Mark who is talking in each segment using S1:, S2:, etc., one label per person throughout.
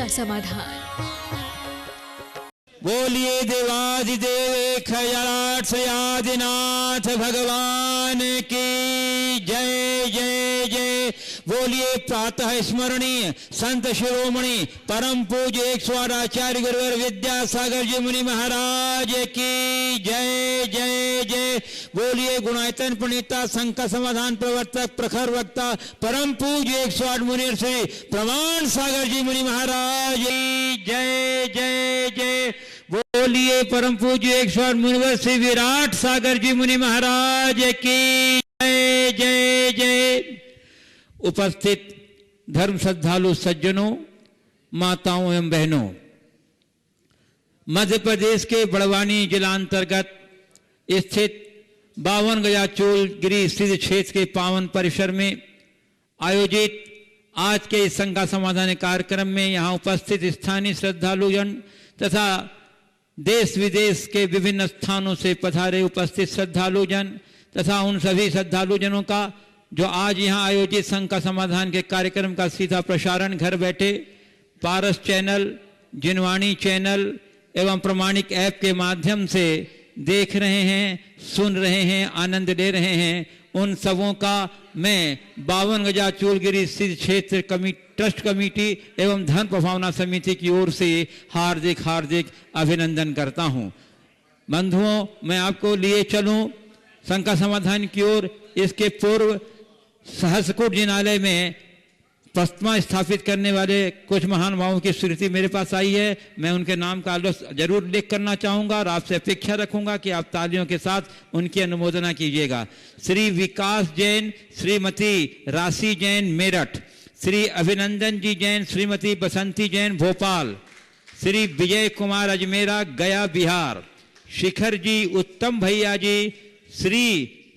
S1: समाधान।
S2: बोलिए देवादिदेव खयादिनाथ भगवान की जय जय जय। बोलिए प्रातः स्मरणीय संत शिरोमणि परम पूज्य 108 आचार्य गुरुवर विद्यासागर जी मुनि महाराज की जय जय जय। बोलिए गुणायतन प्रणीता संकट समाधान प्रवर्तक प्रखर वक्ता परम पूज्य 108 मुनि श्री प्रमाण सागर जी मुनि महाराज की जय जय जय। बोलिए परम पूज्य 108 मुनिवर श्री विराट सागर जी मुनि महाराज की जय जय जय। उपस्थित धर्म श्रद्धालु सज्जनों, माताओं एवं बहनों, मध्य प्रदेश के बड़वानी जिला अंतर्गत स्थित 52 गजा चोलगिरी स्थित क्षेत्र के पावन परिसर में आयोजित आज के इस संघ समाधान कार्यक्रम में यहाँ उपस्थित स्थानीय श्रद्धालुजन तथा देश विदेश के विभिन्न स्थानों से पधारे उपस्थित श्रद्धालुजन तथा उन सभी श्रद्धालुजनों का जो आज यहाँ आयोजित संघ का समाधान के कार्यक्रम का सीधा प्रसारण घर बैठे पारस चैनल, जिनवाणी चैनल एवं प्रमाणिक ऐप के माध्यम से देख रहे हैं, सुन रहे हैं, आनंद ले रहे हैं, उन सबों का मैं 52 गजा चोलगिरी स्थित क्षेत्र ट्रस्ट कमेटी एवं धन प्रभावना समिति की ओर से हार्दिक हार्दिक अभिनंदन करता हूं। बंधुओं, मैं आपको लिए चलूं संघ का समाधान की ओर। इसके पूर्व सहस्रकूट जिनालय में प्रतिमा स्थापित करने वाले कुछ महानुभावों की स्मृति मेरे पास आई है। मैं उनके नाम का जरूर उल्लेख करना चाहूँगा और आपसे अपेक्षा रखूँगा कि आप तालियों के साथ उनकी अनुमोदना कीजिएगा। श्री विकास जैन, श्रीमती राशि जैन मेरठ, श्री अभिनंदन जी जैन, श्रीमती बसंती जैन भोपाल, श्री विजय कुमार अजमेरा गया बिहार, शिखर जी उत्तम भैया जी, श्री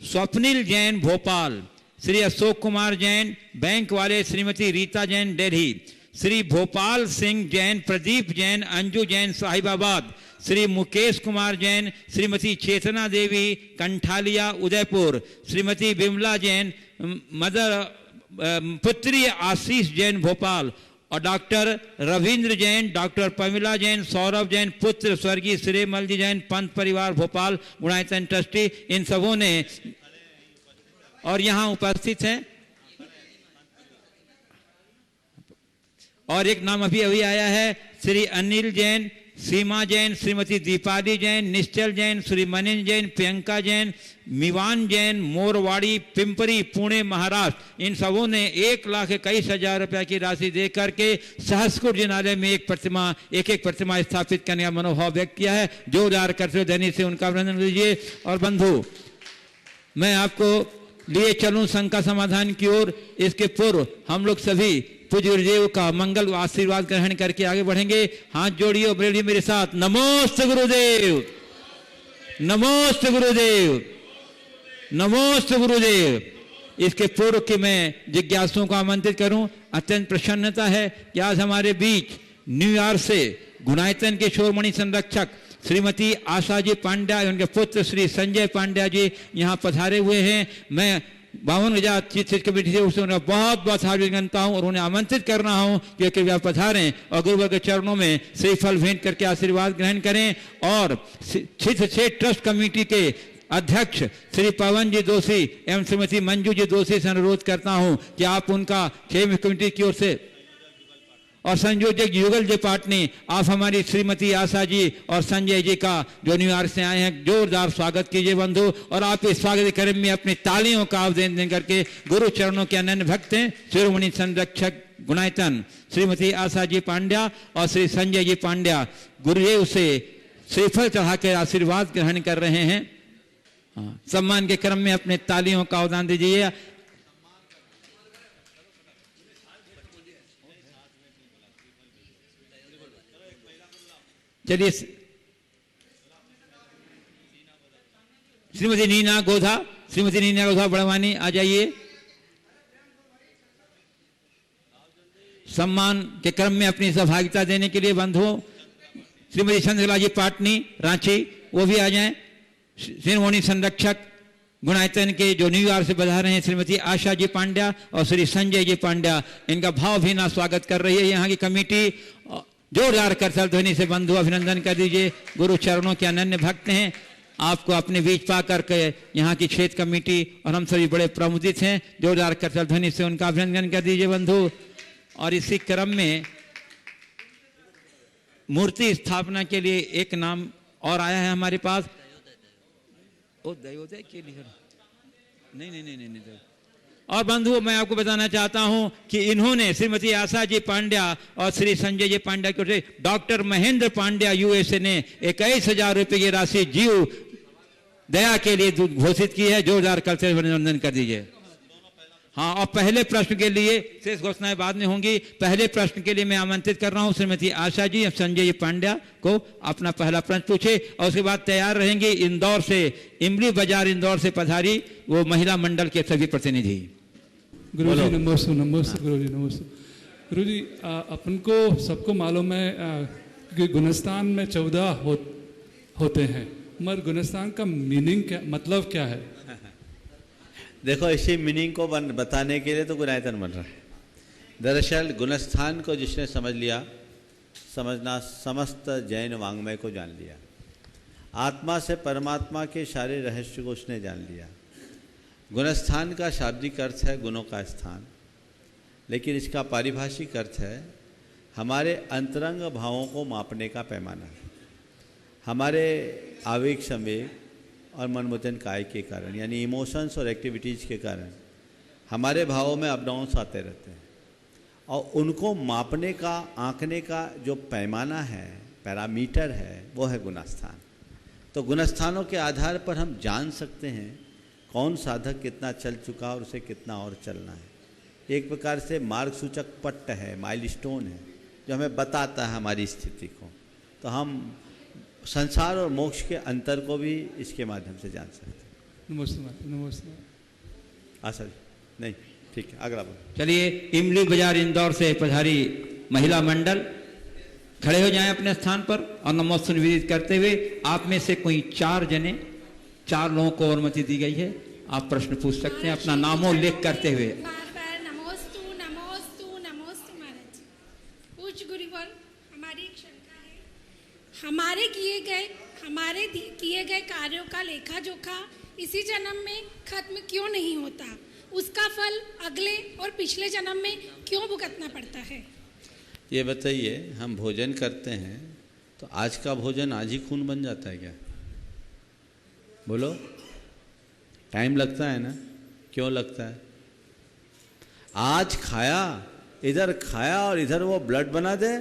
S2: स्वप्निल जैन भोपाल, श्री अशोक कुमार जैन बैंक वाले, श्रीमती रीता जैन दिल्ली, श्री भोपाल सिंह जैन, प्रदीप जैन, अंजू जैन साहिबाबाद, श्री मुकेश कुमार जैन, श्रीमती चेतना देवी कंठालिया उदयपुर, श्रीमती बिमला जैन मदर पुत्री आशीष जैन भोपाल और डॉक्टर रविंद्र जैन, डॉक्टर पमिला जैन, सौरभ जैन पुत्र स्वर्गीय श्रीमल जी जैन पंत परिवार भोपाल गुणायतन ट्रस्टी, इन सबों ने और यहाँ उपस्थित हैं। और एक नाम अभी अभी आया है श्री अनिल जैन, सीमा जैन, श्रीमती दीपाली जैन, निश्चल जैन, श्री मनिन जैन, प्रियंका जैन, मिवान जैन, मोरवाड़ी पिंपरी पुणे महाराष्ट्र, इन सबों ने 1,21,000 रुपया की राशि दे करके सहस्रकूट जिनालय में एक प्रतिमा स्थापित करने का मनोभाव व्यक्त किया है। जोरदार करते ध्वनि से उनका अभिनंदन कीजिए। और बंधु, मैं आपको लिए चलूं संघ का समाधान की ओर। इसके पूर्व हम लोग सभी पूज्य गुरुदेव का मंगल आशीर्वाद ग्रहण करके आगे बढ़ेंगे। हाथ जोड़िए और बोलिए मेरे साथ, नमोस्तु गुरुदेव, नमोस्तु गुरुदेव, नमोस्तु गुरुदेव। इसके पूर्व कि मैं जिज्ञासुओं को आमंत्रित करूं, अत्यंत प्रसन्नता है कि आज हमारे बीच न्यूयॉर्क से गुणायतन के शिरोमणि संरक्षक श्रीमती आशा जी पांड्या, उनके पुत्र श्री संजय पांड्या जी यहाँ पधारे हुए हैं। मैं 52 गजा चीफ कमेटी से उन्हें बहुत बहुत हार्दिक करता हूँ और उन्हें आमंत्रित कर रहा हूँ कि कृपया पधारें और गुरुवर के चरणों में श्रीफल भेंट करके आशीर्वाद ग्रहण करें। और क्षेत्र ट्रस्ट कमेटी के अध्यक्ष श्री पवन जी दोषी एवं श्रीमती मंजू जी दोषी से अनुरोध करता हूँ कि आप उनका क्षेत्र कमेटी की ओर से और संयोजक युगल जी पाटनी, आप हमारी श्रीमती आशा जी और संजय जी का जो न्यूयॉर्क से आए हैं जोरदार स्वागत कीजिए बंधु। और आप इस स्वागत कार्यक्रम में अपनी तालियों का आवेदन दे करके गुरु चरणों के अनन्य भक्त हैं शिरोमणि संरक्षक गुणायतन श्रीमती आशा जी पांड्या और श्री संजय जी पांड्या गुरुदेव से श्रीफल चढ़ा कर आशीर्वाद ग्रहण कर रहे हैं। सम्मान के क्रम में अपने तालियों का आवेदन दीजिए। चलिए श्रीमती नीना गोधा बड़वानी आ जाइए। सम्मान के क्रम में अपनी सहभागिता देने के लिए बंधुओं श्रीमती चंद्रकला जी पाटनी रांची, वो भी आ जाएं। शिरोमणि संरक्षक गुणायतन के जो न्यूयॉर्क से बधा रहे हैं श्रीमती आशा जी पांड्या और श्री संजय जी पांड्या, इनका भावभीना स्वागत कर रही है यहाँ की कमेटी। जोरदार करताल ध्वनि से बंधु अभिनंदन कर दीजिए। गुरु चरणों के अनन्य भक्त हैं, आपको अपने बीच पा करके यहाँ की क्षेत्र कमेटी और हम सभी बड़े प्रमुदित हैं। जोरदार करताल ध्वनि से उनका अभिनंदन कर दीजिए बंधु। और इसी क्रम में मूर्ति स्थापना के लिए एक नाम और आया है हमारे पास। ओ दयोदय के लिए नहीं। और बंधु मैं आपको बताना चाहता हूं कि इन्होंने श्रीमती आशा जी पांड्या और श्री संजय जी पांड्या के डॉक्टर महेंद्र पांड्या यूएसए ने 21,000 रुपए की राशि जीव दया के लिए घोषित की है। जोरदार करते अभिनंदन कर दीजिए। हाँ, और पहले प्रश्न के लिए शेष घोषणाएं बाद में होंगी। पहले प्रश्न के लिए मैं आमंत्रित कर रहा हूं श्रीमती आशा जी और संजय जी पांड्या को अपना पहला प्रश्न पूछे और उसके बाद तैयार रहेंगे इंदौर से, इमली बाजार इंदौर से पधारी वो महिला मंडल के सभी प्रतिनिधि।
S1: गुरु जी नमस्ते। गुरु जी नमस्ते। गुरु जी अपन को सबको मालूम है कि गुणस्थान में 14 होते हैं, मगर गुणस्थान का मीनिंग क्या, मतलब क्या है?
S3: देखो, इसी मीनिंग को बताने के लिए तो गुणायतन बन रहा है। दरअसल गुणस्थान को जिसने समझ लिया, समझना समस्त जैन वांग्मय को जान लिया। आत्मा से परमात्मा के सारे रहस्य को उसने जान लिया। गुणस्थान का शाब्दिक अर्थ है गुणों का स्थान, लेकिन इसका पारिभाषिक अर्थ है हमारे अंतरंग भावों को मापने का पैमाना। हमारे आवेग संवेग और मनोवचन काय के कारण, यानी इमोशंस और एक्टिविटीज़ के कारण हमारे भावों में अप डाउन्स आते रहते हैं, और उनको मापने का, आंकने का जो पैमाना है, पैरामीटर है, वो है गुणस्थान। तो गुणस्थानों के आधार पर हम जान सकते हैं कौन साधक कितना चल चुका और उसे कितना और चलना है। एक प्रकार से मार्ग सूचक पट्ट है, माइलस्टोन है, जो हमें बताता है हमारी स्थिति को। तो हम संसार और मोक्ष के अंतर को भी इसके माध्यम से जान सकते हैं।
S1: नमस्ते।
S3: सर नहीं, ठीक है, अगला बोलो।
S2: चलिए, इमली बाजार इंदौर से पधारी महिला मंडल खड़े हो जाएं अपने स्थान पर और नमोस्तुति विदित करते हुए। आप में से कोई 4 लोगों को अनुमति दी गई है, आप प्रश्न पूछ सकते हैं अपना नामोल्लेख करते हुए।
S4: नमोस्तु महाराज। पूज्य गुरुवर, हमारी एक शंका है, हमारे किए गए कार्यों का लेखा जोखा इसी जन्म में खत्म क्यों नहीं होता? उसका फल अगले और पिछले जन्म में क्यों भुगतना पड़ता है?
S3: ये बताइए, हम भोजन करते हैं तो आज का भोजन आज ही खून बन जाता है क्या? बोलो, टाइम लगता है ना? क्यों लगता है? आज खाया, इधर खाया और इधर वो ब्लड बना दे,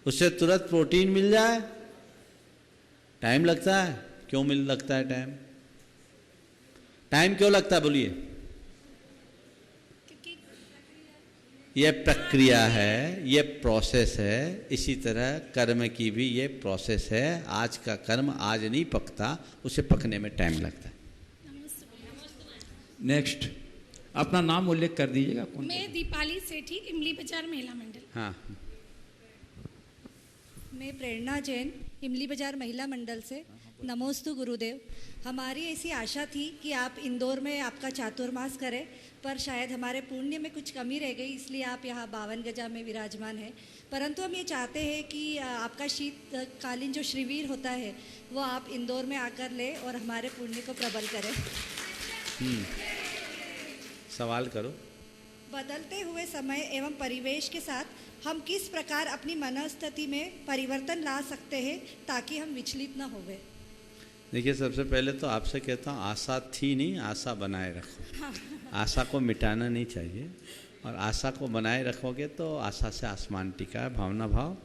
S3: उससे तुरंत प्रोटीन मिल जाए, टाइम लगता है। क्यों लगता है टाइम? टाइम क्यों लगता है बोलिए? ये प्रक्रिया है, ये प्रोसेस है। इसी तरह कर्म की भी ये प्रोसेस है। आज का कर्म आज नहीं पकता, उसे पकने में टाइम लगता है।
S2: नेक्स्ट, अपना नाम उल्लेख कर दीजिएगा। कौन?
S4: मैं दीपाली सेठी, इमली बाजार महिला मंडल।
S3: हाँ।
S5: मैं प्रेरणा जैन, इमली बाजार महिला मंडल से। नमोस्तु गुरुदेव। हमारी ऐसी आशा थी कि आप इंदौर में आपका चातुर्मास करें, पर शायद हमारे पुण्य में कुछ कमी रह गई, इसलिए आप यहाँ 52 गजा में विराजमान हैं। परंतु हम ये चाहते हैं कि आपका शीतकालीन जो श्रीवीर होता है वो आप इंदौर में आकर ले और हमारे पुण्य को प्रबल करें।
S3: सवाल करो।
S5: बदलते हुए समय एवं परिवेश के साथ हम किस प्रकार अपनी मनस्थिति में परिवर्तन ला सकते हैं ताकि हम विचलित न होवे?
S3: देखिए, सबसे पहले तो आपसे कहता हूँ, आशा थी नहीं, आशा बनाए रखो। आशा को मिटाना नहीं चाहिए, और आशा को बनाए रखोगे तो आशा से आसमान टिका है। भावना भाव।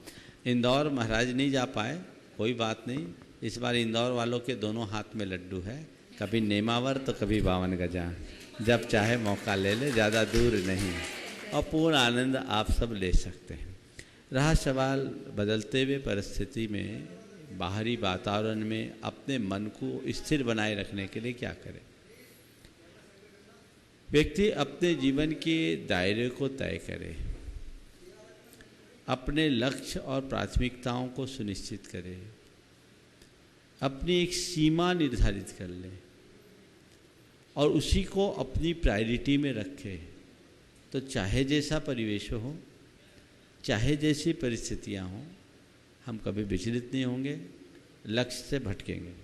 S3: इंदौर महाराज नहीं जा पाए, कोई बात नहीं। इस बार इंदौर वालों के दोनों हाथ में लड्डू है, कभी नेमावर तो कभी 52 गजा। जब चाहे मौका ले ले, ज़्यादा दूर नहीं, और पूर्ण आनंद आप सब ले सकते हैं। रहा सवाल बदलते हुए परिस्थिति में, बाहरी वातावरण में अपने मन को स्थिर बनाए रखने के लिए क्या करें? व्यक्ति अपने जीवन के दायरे को तय करे, अपने लक्ष्य और प्राथमिकताओं को सुनिश्चित करे, अपनी एक सीमा निर्धारित कर ले, और उसी को अपनी प्रायोरिटी में रखे तो चाहे जैसा परिवेश हो, चाहे जैसी परिस्थितियां हों, हम कभी विचलित नहीं होंगे, लक्ष्य से भटकेंगे।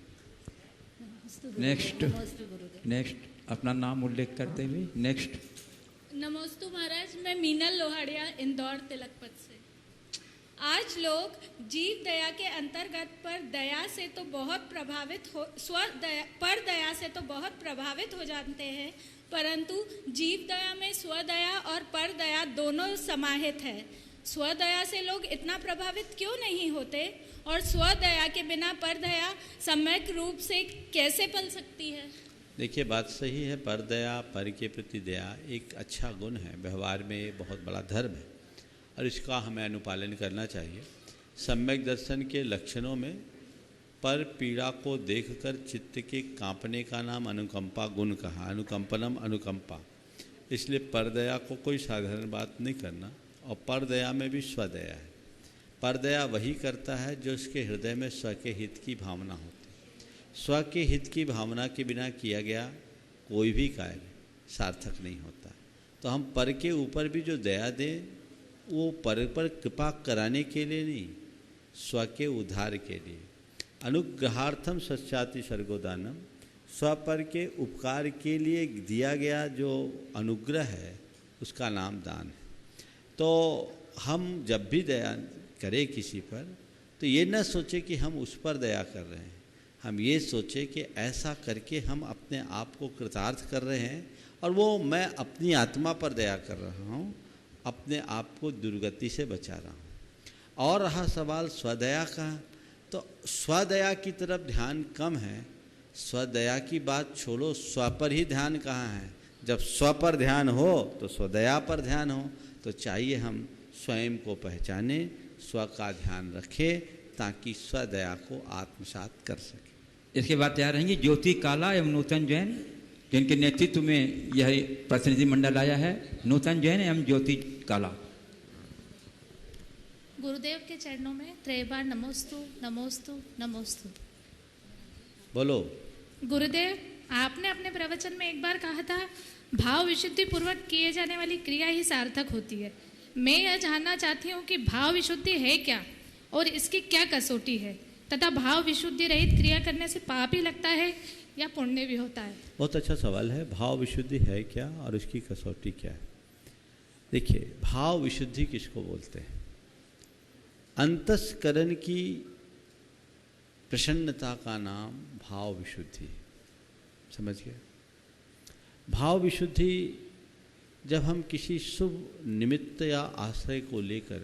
S2: नेक्स्ट अपना नाम उल्लेख करते हुए नेक्स्ट।
S6: नमोस्तु महाराज, मैं मीनल लोहाड़िया इंदौर तिलकपत से। आज लोग जीव दया के अंतर्गत पर दया से तो बहुत प्रभावित हो पर दया से तो बहुत प्रभावित हो जाते हैं, परंतु जीव दया में स्वदया और पर दया दोनों समाहित है। स्वदया से लोग इतना प्रभावित क्यों नहीं होते और स्वदया के बिना पर दया सम्यक रूप से कैसे पल सकती है?
S3: देखिए, बात सही है। पर दया, पर के प्रति दया एक अच्छा गुण है, व्यवहार में बहुत बड़ा धर्म है और इसका हमें अनुपालन करना चाहिए। सम्यक दर्शन के लक्षणों में पर पीड़ा को देखकर चित्त के कांपने का नाम अनुकंपा गुण कहा, अनुकंपनम अनुकंपा। इसलिए पर दया को कोई साधारण बात नहीं करना। और पर दया में भी स्वदया है। पर दया वही करता है जो उसके हृदय में स्व के हित की भावना होती है। स्व के हित की भावना के बिना किया गया कोई भी कार्य सार्थक नहीं होता। तो हम पर के ऊपर भी जो दया दें वो पर कृपा कराने के लिए नहीं, स्व के उद्धार के लिए। अनुग्रहार्थम सच्चाति सर्गोदानम, स्व पर के उपकार के लिए दिया गया जो अनुग्रह है उसका नाम दान है। तो हम जब भी दया करें किसी पर तो ये न सोचे कि हम उस पर दया कर रहे हैं, हम ये सोचे कि ऐसा करके हम अपने आप को कृतार्थ कर रहे हैं और वो मैं अपनी आत्मा पर दया कर रहा हूँ, अपने आप को दुर्गति से बचा रहा हूँ। और रहा सवाल स्वदया का, तो स्वदया की तरफ ध्यान कम है। स्वदया की बात छोड़ो, स्व पर ही ध्यान कहाँ है? जब स्व पर ध्यान हो तो स्वदया पर ध्यान हो। तो चाहिए हम स्वयं को पहचाने, स्व का ध्यान रखें ताकि स्वदया को आत्मसात कर सके।
S2: इसके बाद तैयार रहेंगी ज्योति काला एवं नूतन जैन, जिनके नेतृत्व में यह प्रतिनिधि मंडल आया है। नूतन जैन एवं ज्योति काला।
S6: गुरुदेव के चरणों में त्रैबार नमोस्तु नमोस्तु नमोस्तु।
S3: बोलो।
S6: गुरुदेव, आपने अपने प्रवचन में एक बार कहा था भाव विशुद्धि पूर्वक किए जाने वाली क्रिया ही सार्थक होती है। मैं यह जानना चाहती हूँ कि भाव विशुद्धि है क्या और इसकी क्या कसौटी है, तथा भाव विशुद्धि रहित क्रिया करने से पाप ही लगता है या पुण्य भी होता है?
S3: बहुत अच्छा सवाल है। भाव विशुद्धि है क्या और उसकी कसौटी क्या है? देखिए, भाव विशुद्धि किसको बोलते हैं? अंतस्करण की प्रसन्नता का नाम भाव विशुद्धि। समझ गए? भाव विशुद्धि जब हम किसी शुभ निमित्त या आश्रय को लेकर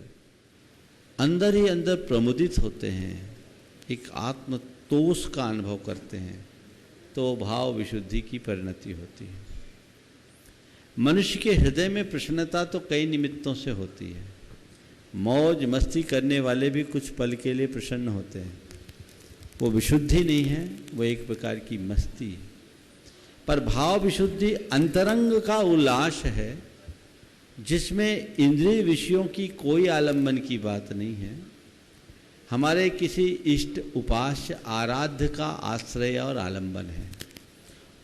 S3: अंदर ही अंदर प्रमुदित होते हैं, एक आत्मतोष का अनुभव करते हैं, तो भाव विशुद्धि की परिणति होती है। मनुष्य के हृदय में प्रसन्नता तो कई निमित्तों से होती है। मौज मस्ती करने वाले भी कुछ पल के लिए प्रसन्न होते हैं, वो विशुद्धि नहीं है, वो एक प्रकार की मस्ती है। पर भाव विशुद्धि अंतरंग का उल्लास है जिसमें इंद्रिय विषयों की कोई आलंबन की बात नहीं है। हमारे किसी इष्ट उपास्य आराध्य का आश्रय और आलंबन है।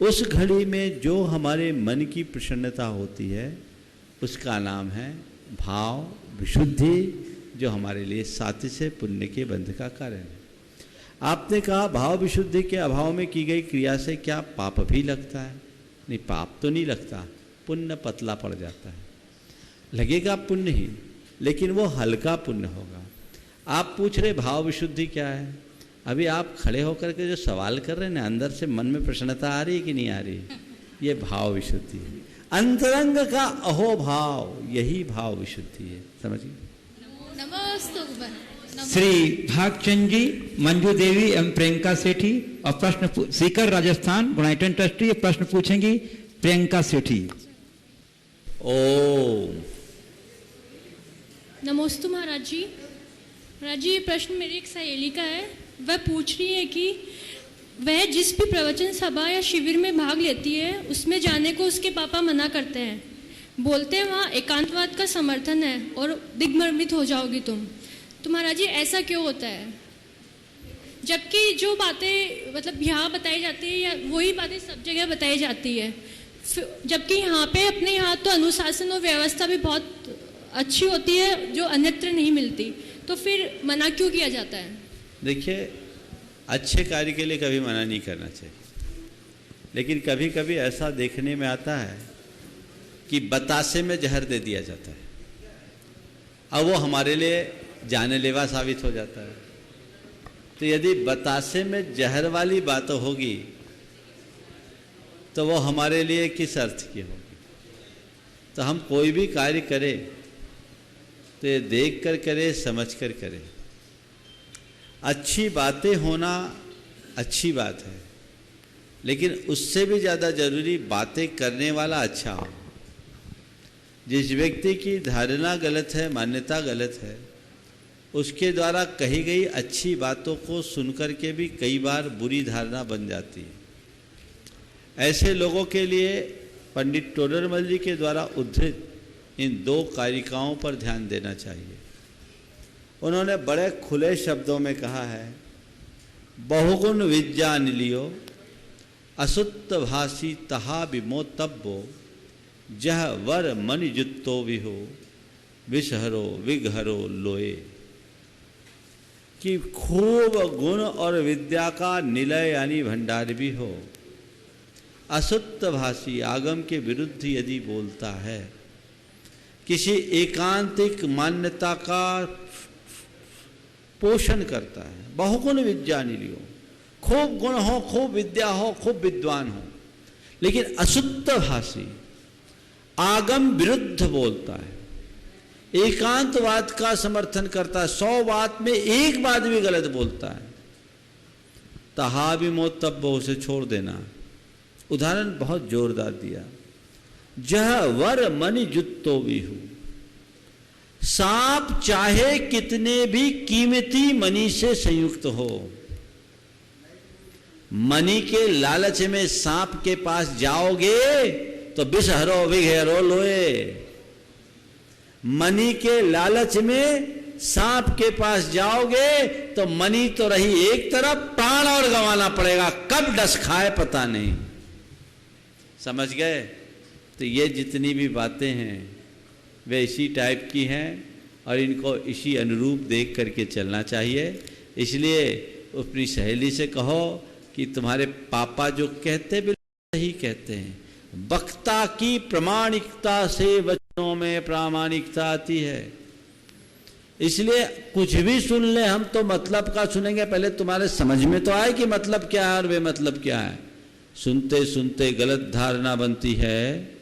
S3: उस घड़ी में जो हमारे मन की प्रसन्नता होती है उसका नाम है भाव विशुद्धि, जो हमारे लिए साथी से पुण्य के बंध का कारण है। आपने कहा भाव विशुद्धि के अभाव में की गई क्रिया से क्या पाप भी लगता है? नहीं, पाप तो नहीं लगता, पुण्य पतला पड़ जाता है। लगेगा पुण्य ही, लेकिन वो हल्का पुण्य होगा। आप पूछ रहे भाव विशुद्धि क्या है? अभी आप खड़े होकर के जो सवाल कर रहे हैं ना, अंदर से मन में प्रसन्नता आ रही है कि नहीं आ रही? ये भाव विशुद्धि है। अंतरंग का अहोभाव, यही भाव विशुद्धि है। समझिए।
S2: श्री भागचंद जी, मंजू देवी एवं प्रियंका सेठी और प्रश्न सीकर राजस्थान गुणाइटन ट्रस्टी प्रश्न पूछेंगी प्रियंका सेठी।
S3: ओम
S6: नमोस्तु महाराज जी। महाराज जी, ये प्रश्न मेरी एक सहेली का है। वह पूछ रही है कि वह जिस भी प्रवचन सभा या शिविर में भाग लेती है उसमें जाने को उसके पापा मना करते हैं। बोलते हैं वहाँ एकांतवाद का समर्थन है और दिग्भ्रमित हो जाओगी तुम। तो महाराज जी, ऐसा क्यों होता है? जबकि जो बातें मतलब यहाँ बताई जाती है या वही बातें सब जगह बताई जाती है, जबकि यहाँ पे अपने यहाँ तो अनुशासन और व्यवस्था भी बहुत अच्छी होती है जो अन्यत्र नहीं मिलती, तो फिर मना क्यों किया जाता है?
S3: देखिए, अच्छे कार्य के लिए कभी मना नहीं करना चाहिए, लेकिन कभी कभी ऐसा देखने में आता है कि बतासे में जहर दे दिया जाता है, अब वो हमारे लिए जानलेवा साबित हो जाता है। तो यदि बतासे में जहर वाली बात होगी तो वो हमारे लिए किस अर्थ की होगी? तो हम कोई भी कार्य करें तो ये देख कर करें, समझ कर करें। अच्छी बातें होना अच्छी बात है, लेकिन उससे भी ज़्यादा जरूरी बातें करने वाला अच्छा हो। जिस व्यक्ति की धारणा गलत है, मान्यता गलत है, उसके द्वारा कही गई अच्छी बातों को सुनकर के भी कई बार बुरी धारणा बन जाती है। ऐसे लोगों के लिए पंडित टोडरमल जी के द्वारा उद्धृत इन 2 कारिकाओं पर ध्यान देना चाहिए। उन्होंने बड़े खुले शब्दों में कहा है, बहुगुण विद्या निलियो असुत्त भासी तहा विमोतब्बो जह वर मन जुत्तो विहो विषहरो विघरो लोए। कि खूब गुण और विद्या का निलय यानी भंडार भी हो, असुत्त भाषी आगम के विरुद्ध यदि बोलता है, किसी एकांतिक मान्यता का पोषण करता है, बहुगुण विद्या निलियो, खूब गुण हो, खूब विद्या हो, खूब विद्वान हो, लेकिन असुत्त भाषी आगम विरुद्ध बोलता है, एकांतवाद का समर्थन करता है, 100 बात में एक बात भी गलत बोलता है, तहा भी मोतब्बो, उसे छोड़ देना। उदाहरण बहुत जोरदार दिया, जह वर मणि जुत्तो भी हो, सांप चाहे कितने भी कीमती मणि से संयुक्त हो, मणि के लालच में सांप के पास जाओगे तो विषहरो विघरो लोए। मणि के लालच में सांप के पास जाओगे तो मणि तो रही एक तरफ, प्राण और गंवाना पड़ेगा, कब डस खाए पता नहीं। समझ गए? तो ये जितनी भी बातें हैं वे इसी टाइप की हैं और इनको इसी अनुरूप देख करके चलना चाहिए। इसलिए अपनी सहेली से कहो कि तुम्हारे पापा जो कहते बिल्कुल सही कहते हैं, वक्ता की प्रामाणिकता से वचनों में प्रामाणिकता आती है। इसलिए कुछ भी सुन ले हम तो मतलब का सुनेंगे, पहले तुम्हारे समझ में तो आए कि मतलब क्या है और वे मतलब क्या है। सुनते सुनते गलत धारणा बनती है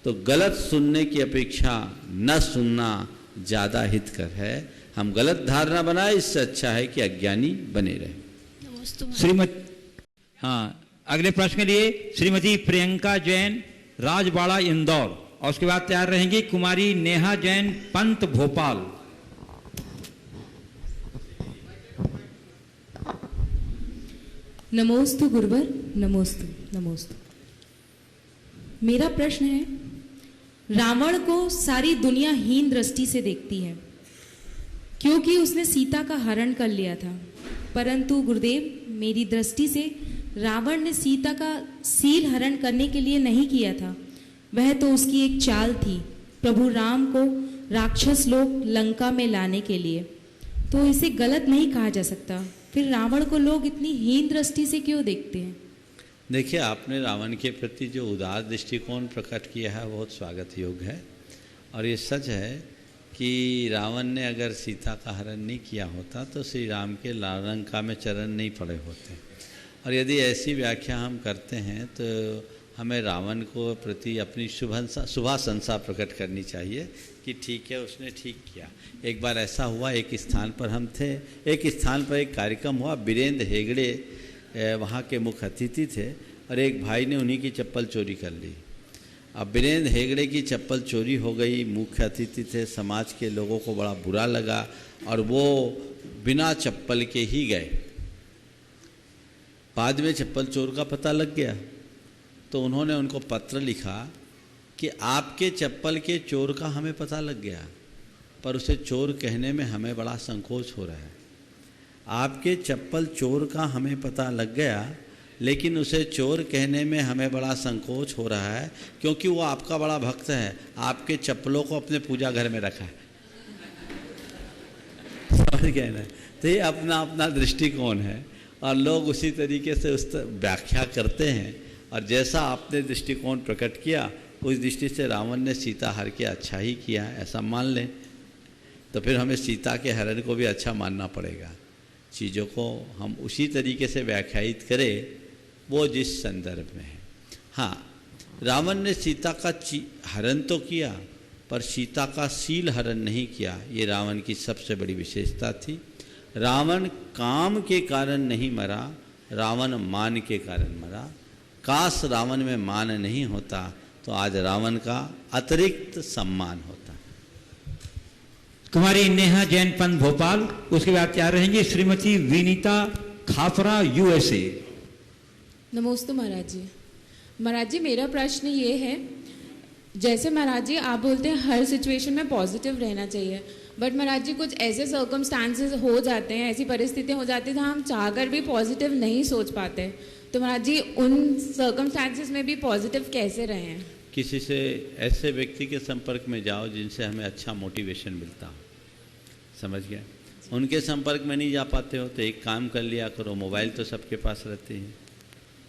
S3: तो गलत सुनने की अपेक्षा न सुनना ज़्यादा हितकर है। हम गलत धारणा बनाए, इससे अच्छा है कि अज्ञानी बने रहे।
S2: श्रीमती अगले प्रश्न के लिए श्रीमती प्रियंका जैन, राजबाड़ा इंदौर, और उसके बाद तैयार रहेंगी कुमारी नेहा जैन, पंत, भोपाल।
S7: नमोस्तु गुरुवर, नमोस्तु नमोस्तु। मेरा प्रश्न है, रावण को सारी दुनिया हीन दृष्टि से देखती है क्योंकि उसने सीता का हरण कर लिया था, परंतु गुरुदेव मेरी दृष्टि से रावण ने सीता का सील हरण करने के लिए नहीं किया था, वह तो उसकी एक चाल थी प्रभु राम को राक्षस लोग लंका में लाने के लिए, तो इसे गलत नहीं कहा जा सकता। फिर रावण को लोग इतनी हीन दृष्टि से क्यों देखते हैं?
S3: देखिए, आपने रावण के प्रति जो उदार दृष्टिकोण प्रकट किया है बहुत स्वागत योग्य है। और ये सच है कि रावण ने अगर सीता का हरण नहीं किया होता तो श्री राम के लंका में चरण नहीं पड़े होते। और यदि ऐसी व्याख्या हम करते हैं तो हमें रावण को प्रति अपनी शुभाशंसा प्रकट करनी चाहिए कि ठीक है, उसने ठीक किया। एक बार ऐसा हुआ, एक स्थान पर हम थे, एक स्थान पर एक कार्यक्रम हुआ, बीरेंद्र हेगड़े वहाँ के मुख्य अतिथि थे और एक भाई ने उन्हीं की चप्पल चोरी कर ली। अब बीरेंद्र हेगड़े की चप्पल चोरी हो गई, मुख्य अतिथि थे, समाज के लोगों को बड़ा बुरा लगा और वो बिना चप्पल के ही गए। बाद में चप्पल चोर का पता लग गया तो उन्होंने उनको पत्र लिखा कि आपके चप्पल के चोर का हमें पता लग गया, पर उसे चोर कहने में हमें बड़ा संकोच हो रहा है। आपके चप्पल चोर का हमें पता लग गया, लेकिन उसे चोर कहने में हमें बड़ा संकोच हो रहा है, क्योंकि वो आपका बड़ा भक्त है, आपके चप्पलों को अपने पूजा घर में रखा है। समझ गए ना? तो ये अपना अपना दृष्टिकोण है और लोग उसी तरीके से उस व्याख्या करते हैं। और जैसा आपने दृष्टिकोण प्रकट किया, उस दृष्टि से रावण ने सीता हर के अच्छा ही किया, ऐसा मान लें, तो फिर हमें सीता के हरण को भी अच्छा मानना पड़ेगा। चीज़ों को हम उसी तरीके से व्याख्यायित करें वो जिस संदर्भ में है। हाँ, रावण ने सीता का हरण तो किया, पर सीता का शील हरण नहीं किया। ये रावण की सबसे बड़ी विशेषता थी। रावण काम के कारण नहीं मरा, रावण मान के कारण मरा। काश रावण में मान नहीं होता तो आज रावण का अतिरिक्त सम्मान होता।
S2: कुमारी नेहा जैन पंत भोपाल, उसके बाद क्या रहेंगे श्रीमती विनीता खाफरा यूएसए।
S8: नमस्ते महाराज जी। महाराज जी, मेरा प्रश्न ये है, जैसे महाराज जी आप बोलते हैं हर सिचुएशन में पॉजिटिव रहना चाहिए, बट महाराज जी कुछ ऐसे सर्कमस्टांसेस हो जाते हैं, ऐसी परिस्थितियाँ हो जाती हैं जहाँ हम चाहकर भी पॉजिटिव नहीं सोच पाते, तो महाराज जी उन सर्कमस्टांसेस में भी पॉजिटिव कैसे रहें?
S3: किसी से ऐसे व्यक्ति के संपर्क में जाओ जिनसे हमें अच्छा मोटिवेशन मिलता हो। समझ गए? उनके संपर्क में नहीं जा पाते हो तो एक काम कर लिया करो, मोबाइल तो सबके पास रहते हैं,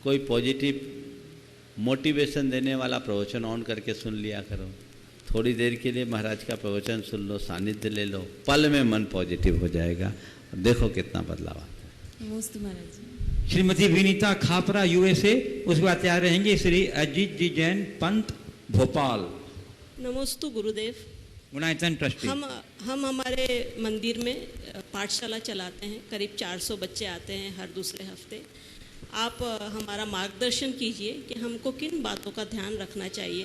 S3: कोई पॉजिटिव मोटिवेशन देने वाला प्रवचन ऑन करके सुन लिया करो। थोड़ी देर के लिए महाराज का प्रवचन सुन लो, सानिध्य ले लो, पल में मन पॉजिटिव हो जाएगा। देखो कितना बदलाव आता है।
S8: नमस्ते महाराज जी।
S2: श्रीमती विनीता खापरा यूएसए, उसके बाद तैयार रहेंगे श्री अजीत जी जैन पंत भोपाल।
S9: नमोस्तु गुरुदेव।
S2: गुणायतन ट्रस्टी।
S9: हम हमारे मंदिर में पाठशाला चलाते हैं, करीब 400 बच्चे आते हैं हर दूसरे हफ्ते। आप हमारा मार्गदर्शन कीजिए कि हमको किन बातों का ध्यान रखना चाहिए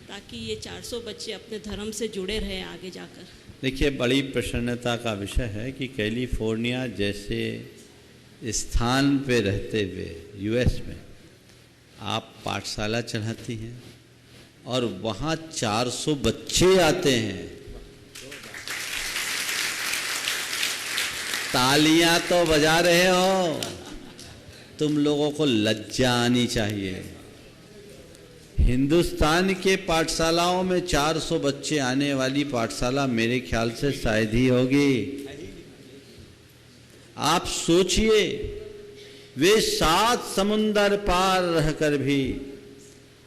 S9: ताकि ये 400 बच्चे अपने धर्म से जुड़े रहे आगे जाकर।
S3: देखिए, बड़ी प्रसन्नता का विषय है कि कैलिफोर्निया जैसे स्थान पे रहते हुए यूएस में आप पाठशाला चलाती हैं और वहाँ 400 बच्चे आते हैं। तालियां तो बजा रहे हो, तुम लोगों को लज्जा आनी चाहिए। हिंदुस्तान के पाठशालाओं में 400 बच्चे आने वाली पाठशाला मेरे ख्याल से शायद ही होगी। आप सोचिए, वे 7 समुंदर पार रहकर भी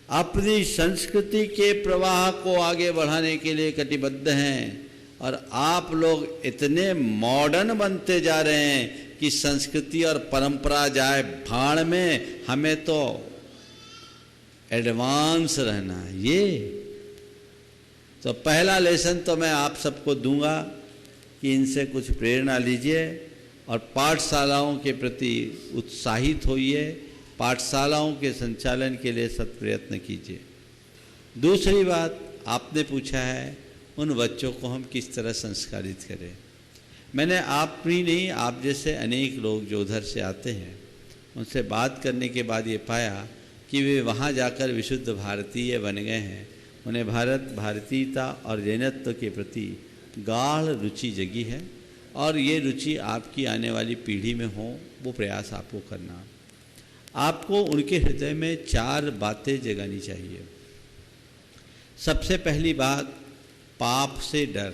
S3: अपनी संस्कृति के प्रवाह को आगे बढ़ाने के लिए कटिबद्ध हैं, और आप लोग इतने मॉडर्न बनते जा रहे हैं कि संस्कृति और परंपरा जाए भाड़ में, हमें तो एडवांस रहना है। ये तो पहला लेसन तो मैं आप सबको दूंगा कि इनसे कुछ प्रेरणा लीजिए और पाठशालाओं के प्रति उत्साहित होइए, पाठशालाओं के संचालन के लिए सत्प्रयत्न कीजिए। दूसरी बात आपने पूछा है उन बच्चों को हम किस तरह संस्कारित करें। मैंने आप ही नहीं, आप जैसे अनेक लोग जो उधर से आते हैं उनसे बात करने के बाद ये पाया कि वे वहाँ जाकर विशुद्ध भारतीय बन गए हैं। उन्हें भारत, भारतीयता और जैनत्व के प्रति गाढ़ रुचि जगी है, और ये रुचि आपकी आने वाली पीढ़ी में हो, वो प्रयास आपको करना। आपको उनके हृदय में 4 बातें जगानी चाहिए। सबसे पहली बात, पाप से डर।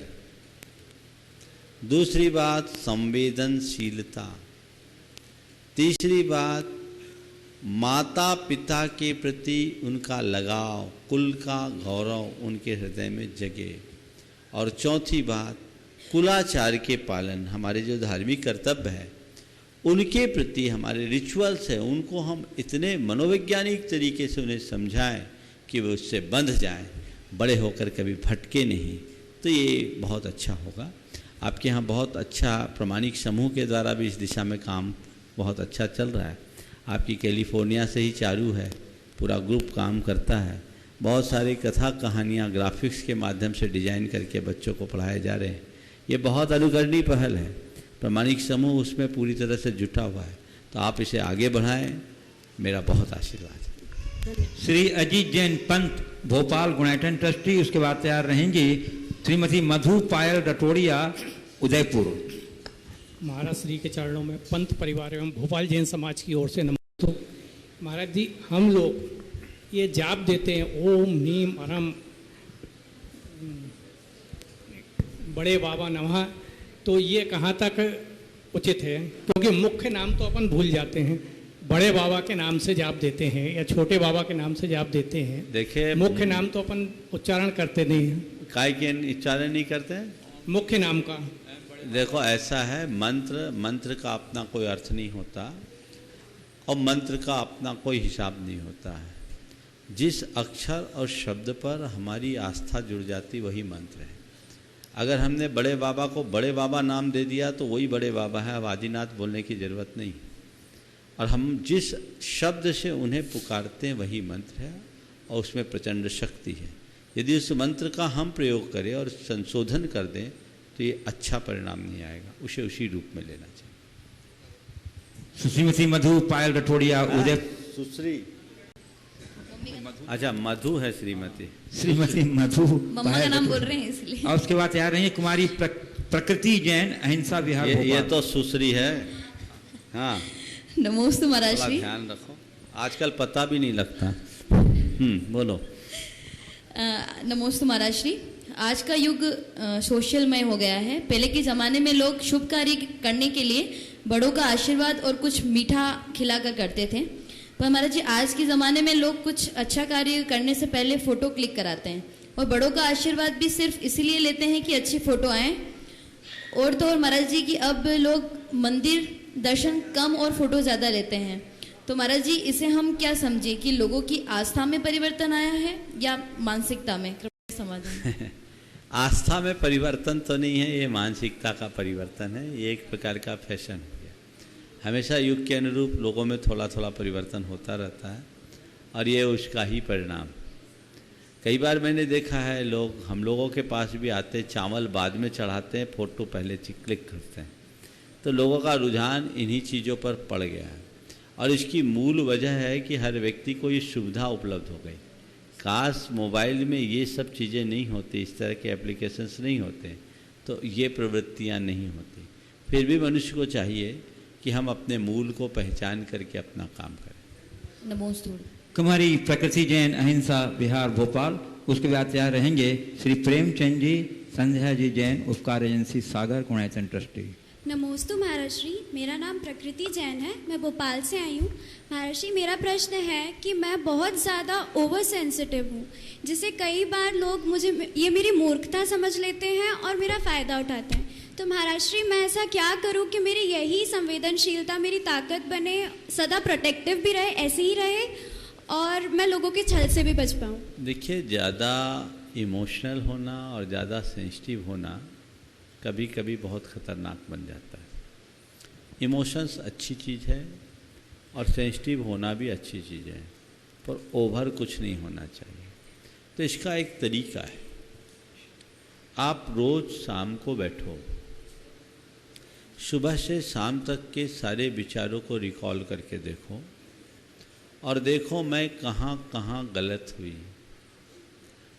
S3: दूसरी बात, संवेदनशीलता। तीसरी बात, माता पिता के प्रति उनका लगाव, कुल का गौरव उनके हृदय में जगे। और चौथी बात, कुलाचार के पालन। हमारे जो धार्मिक कर्तव्य है उनके प्रति हमारे रिचुअल्स हैं, उनको हम इतने मनोवैज्ञानिक तरीके से उन्हें समझाएं कि वे उससे बंध जाएं, बड़े होकर कभी भटके नहीं। तो ये बहुत अच्छा होगा। आपके यहाँ बहुत अच्छा प्रामाणिक समूह के द्वारा भी इस दिशा में काम बहुत अच्छा चल रहा है। आपकी कैलिफोर्निया से ही चालू है, पूरा ग्रुप काम करता है। बहुत सारी कथा कहानियाँ ग्राफिक्स के माध्यम से डिजाइन करके बच्चों को पढ़ाए जा रहे हैं। ये बहुत अनुकरणीय पहल है। प्रामाणिक समूह उसमें पूरी तरह से जुटा हुआ है, तो आप इसे आगे बढ़ाएं। मेरा बहुत आशीर्वाद है।
S2: श्री अजीत जैन पंत भोपाल, गुणायतन ट्रस्टी। उसके बाद तैयार रहेंगी श्रीमती मधु पायल रटोड़िया, उदयपुर।
S10: महाराज श्री के चरणों में पंत परिवार एवं भोपाल जैन समाज की ओर से नमस्ते। महाराज जी, हम लोग ये जाप देते हैं ओम नीम अरम बड़े बाबा नमः, तो ये कहाँ तक उचित है? क्योंकि मुख्य नाम तो अपन भूल जाते हैं, बड़े बाबा के नाम से जाप देते हैं या छोटे बाबा के नाम से जाप देते हैं।
S3: देखिए,
S10: मुख्य नाम तो अपन उच्चारण करते नहीं हैं।
S3: काय के उच्चारण नहीं करते हैं
S10: मुख्य नाम का?
S3: देखो ऐसा है, मंत्र का अपना कोई अर्थ नहीं होता और मंत्र का अपना कोई हिसाब नहीं होता है। जिस अक्षर और शब्द पर हमारी आस्था जुड़ जाती वही मंत्र है। अगर हमने बड़े बाबा को बड़े बाबा नाम दे दिया तो वही बड़े बाबा है, अब आदिनाथ बोलने की ज़रूरत नहीं। और हम जिस शब्द से उन्हें पुकारते हैं वही मंत्र है और उसमें प्रचंड शक्ति है। यदि उस मंत्र का हम प्रयोग करें और संशोधन कर दें तो ये अच्छा परिणाम नहीं आएगा, उसे उसी रूप में लेना चाहिए।
S2: श्रीमती मधु पायल रठोड़िया उदय
S3: सुश्री, अच्छा मधु है श्रीमती,
S2: श्रीमती मधु
S11: मम्मा का नाम बोल रहे हैं इसलिए।
S2: और उसके बाद तैयार रही कुमारी प्रकृति जैन अहिंसा विहार।
S3: ये तो सुश्री है। हाँ,
S11: नमोस्तु महाराज श्री।
S3: ध्यान रखो, आजकल पता भी नहीं लगता। बोलो।
S11: नमोस्तु महाराज श्री। आज का युग सोशलमय हो गया है। पहले के ज़माने में लोग शुभ कार्य करने के लिए बड़ों का आशीर्वाद और कुछ मीठा खिलाकर करते थे, पर महाराज जी आज के ज़माने में लोग कुछ अच्छा कार्य करने से पहले फ़ोटो क्लिक कराते हैं और बड़ों का आशीर्वाद भी सिर्फ इसीलिए लेते हैं कि अच्छी फ़ोटो आए। और तो और महाराज जी कि अब लोग मंदिर दर्शन कम और फ़ोटो ज़्यादा लेते हैं, तो महाराज जी इसे हम क्या समझे कि लोगों की आस्था में परिवर्तन आया है या मानसिकता में? कृपया समझें।
S3: आस्था में परिवर्तन तो नहीं है, ये मानसिकता का परिवर्तन है। ये एक प्रकार का फैशन हो गया। हमेशा युग के अनुरूप लोगों में थोड़ा थोड़ा परिवर्तन होता रहता है और ये उसका ही परिणाम। कई बार मैंने देखा है, लोग हम लोगों के पास भी आते, चावल बाद में चढ़ाते हैं, फ़ोटो पहले क्लिक करते हैं। तो लोगों का रुझान इन्हीं चीज़ों पर पड़ गया है और इसकी मूल वजह है कि हर व्यक्ति को ये सुविधा उपलब्ध हो गई। काश मोबाइल में ये सब चीज़ें नहीं होती, इस तरह के एप्लीकेशंस नहीं होते तो ये प्रवृत्तियाँ नहीं होती। फिर भी मनुष्य को चाहिए कि हम अपने मूल को पहचान करके अपना काम करें।
S11: नमोस्तु।
S2: कुमारी प्रकृति जैन अहिंसा विहार भोपाल। उसके बाद तैयार रहेंगे श्री प्रेमचंद जी, संध्या जी जैन उपकार एजेंसी सागर कुणायतन ट्रस्टी।
S12: नमोस्तु महाराज श्री। मेरा नाम प्रकृति जैन है, मैं भोपाल से आई हूँ। महाराज श्री, मेरा प्रश्न है कि मैं बहुत ज़्यादा ओवर सेंसिटिव हूँ, जिसे कई बार लोग मुझे ये मेरी मूर्खता समझ लेते हैं और मेरा फ़ायदा उठाते हैं। तो महाराज श्री, मैं ऐसा क्या करूँ कि मेरी यही संवेदनशीलता मेरी ताकत बने, सदा प्रोटेक्टिव भी रहे, ऐसे ही रहे और मैं लोगों के छल से भी बच पाऊँ?
S3: देखिए, ज़्यादा इमोशनल होना और ज़्यादा सेंसिटिव होना कभी कभी बहुत ख़तरनाक बन जाता है। इमोशंस अच्छी चीज़ है और सेंसिटिव होना भी अच्छी चीज़ है, पर ओवर कुछ नहीं होना चाहिए। तो इसका एक तरीका है, आप रोज़ शाम को बैठो, सुबह से शाम तक के सारे विचारों को रिकॉल करके देखो और देखो मैं कहाँ कहाँ गलत हुई।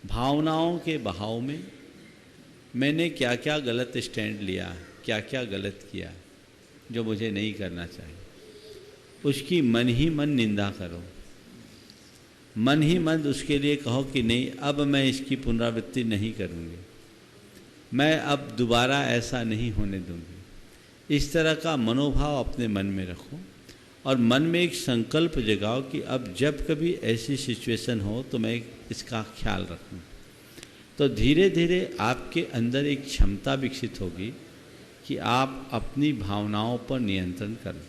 S3: भावनाओं के बहाव में मैंने क्या क्या गलत स्टैंड लिया, क्या क्या गलत किया जो मुझे नहीं करना चाहिए। उसकी मन ही मन निंदा करो, मन ही मन उसके लिए कहो कि नहीं, अब मैं इसकी पुनरावृत्ति नहीं करूँगी, मैं अब दोबारा ऐसा नहीं होने दूँगी। इस तरह का मनोभाव अपने मन में रखो और मन में एक संकल्प जगाओ कि अब जब कभी ऐसी सिचुएशन हो तो मैं इसका ख्याल रखूँ। तो धीरे धीरे आपके अंदर एक क्षमता विकसित होगी कि आप अपनी भावनाओं पर नियंत्रण करें।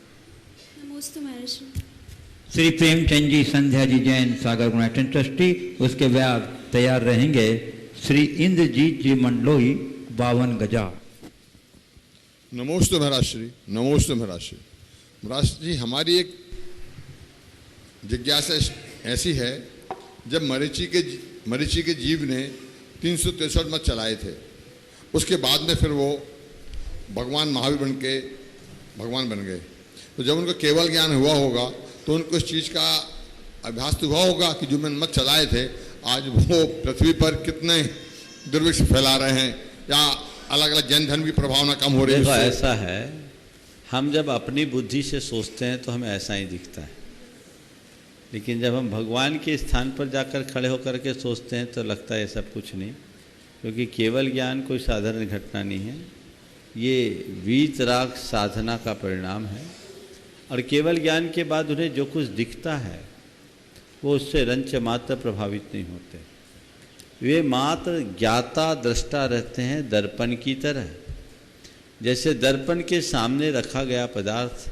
S12: नमोस्तु महाराज श्री।
S2: श्री प्रेमचंद जी, संध्या जी जैन सागर गुणायतन ट्रस्टी। उसके बाद तैयार रहेंगे श्री इंद्रजीत जी मंडलोई 52 गजा।
S13: नमोस्तु महाराज श्री। नमोस्तु महाराज श्री। महाराज जी, हमारी एक जिज्ञासा ऐसी है, जब मरीचि के जीव ने 363 मत चलाए थे, उसके बाद में फिर वो भगवान महावीर बन के भगवान बन गए। तो जब उनको केवल ज्ञान हुआ होगा तो उनको इस चीज़ का अभ्यास तो हुआ होगा कि जो मैंने मत चलाए थे, आज वो पृथ्वी पर कितने दुर्भिक्ष फैला रहे हैं या अलग अलग जन धन की प्रभावना कम हो रही है।
S3: देखो ऐसा है हम जब अपनी बुद्धि से सोचते हैं तो हमें ऐसा ही दिखता है, लेकिन जब हम भगवान के स्थान पर जाकर खड़े होकर के सोचते हैं तो लगता है ये सब कुछ नहीं, क्योंकि केवल ज्ञान कोई साधारण घटना नहीं है, ये वीतराग साधना का परिणाम है। और केवल ज्ञान के बाद उन्हें जो कुछ दिखता है वो उससे रंच मात्र प्रभावित नहीं होते, वे मात्र ज्ञाता दृष्टा रहते हैं दर्पण की तरह। जैसे दर्पण के सामने रखा गया पदार्थ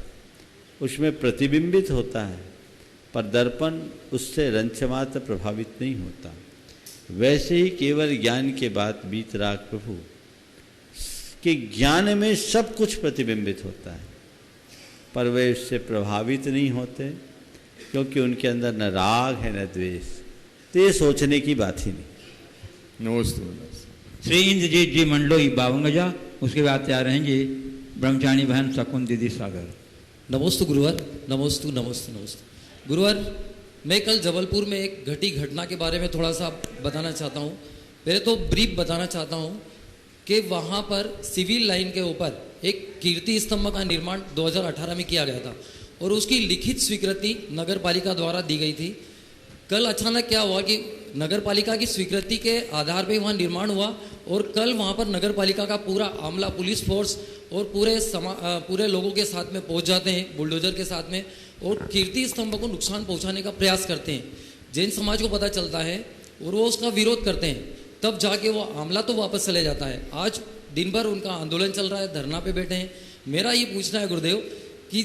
S3: उसमें प्रतिबिंबित होता है, पर दर्पण उससे रंच मात्र प्रभावित नहीं होता, वैसे ही केवल ज्ञान के बाद वीतराग प्रभु के ज्ञान में सब कुछ प्रतिबिंबित होता है, पर वे उससे प्रभावित नहीं होते, क्योंकि उनके अंदर न राग है न द्वेष। तो ये सोचने की बात ही नहीं।
S13: नमस्ते।
S2: श्री इंद्रजीत जी मंडलोई 52 गजा, उसके बाद तैयार हैं जी ब्रह्मचारी बहन शकुन दीदी सागर।
S14: नमोस्तु गुरुवर, नमोस्तु नमोस्तु नमोस्तु गुरुवर। मैं कल जबलपुर में एक घटी घटना के बारे में थोड़ा सा बताना चाहता हूँ। पहले तो ब्रीफ बताना चाहता हूँ कि वहाँ पर सिविल लाइन के ऊपर एक कीर्ति स्तंभ का निर्माण 2018 में किया गया था और उसकी लिखित स्वीकृति नगर पालिका द्वारा दी गई थी। कल अचानक क्या हुआ कि नगर पालिका की स्वीकृति के आधार पर वहाँ निर्माण हुआ और कल वहाँ पर नगर पालिका का पूरा अमला, पुलिस फोर्स और पूरे लोगों के साथ में पहुँच जाते हैं बुलडोजर के साथ में और कीर्ति स्तंभ को नुकसान पहुँचाने का प्रयास करते हैं। जैन समाज को पता चलता है और वो उसका विरोध करते हैं, तब जाके वो अमला तो वापस चले जाता है। आज दिन भर उनका आंदोलन चल रहा है, धरना पे बैठे हैं। मेरा ये पूछना है गुरुदेव कि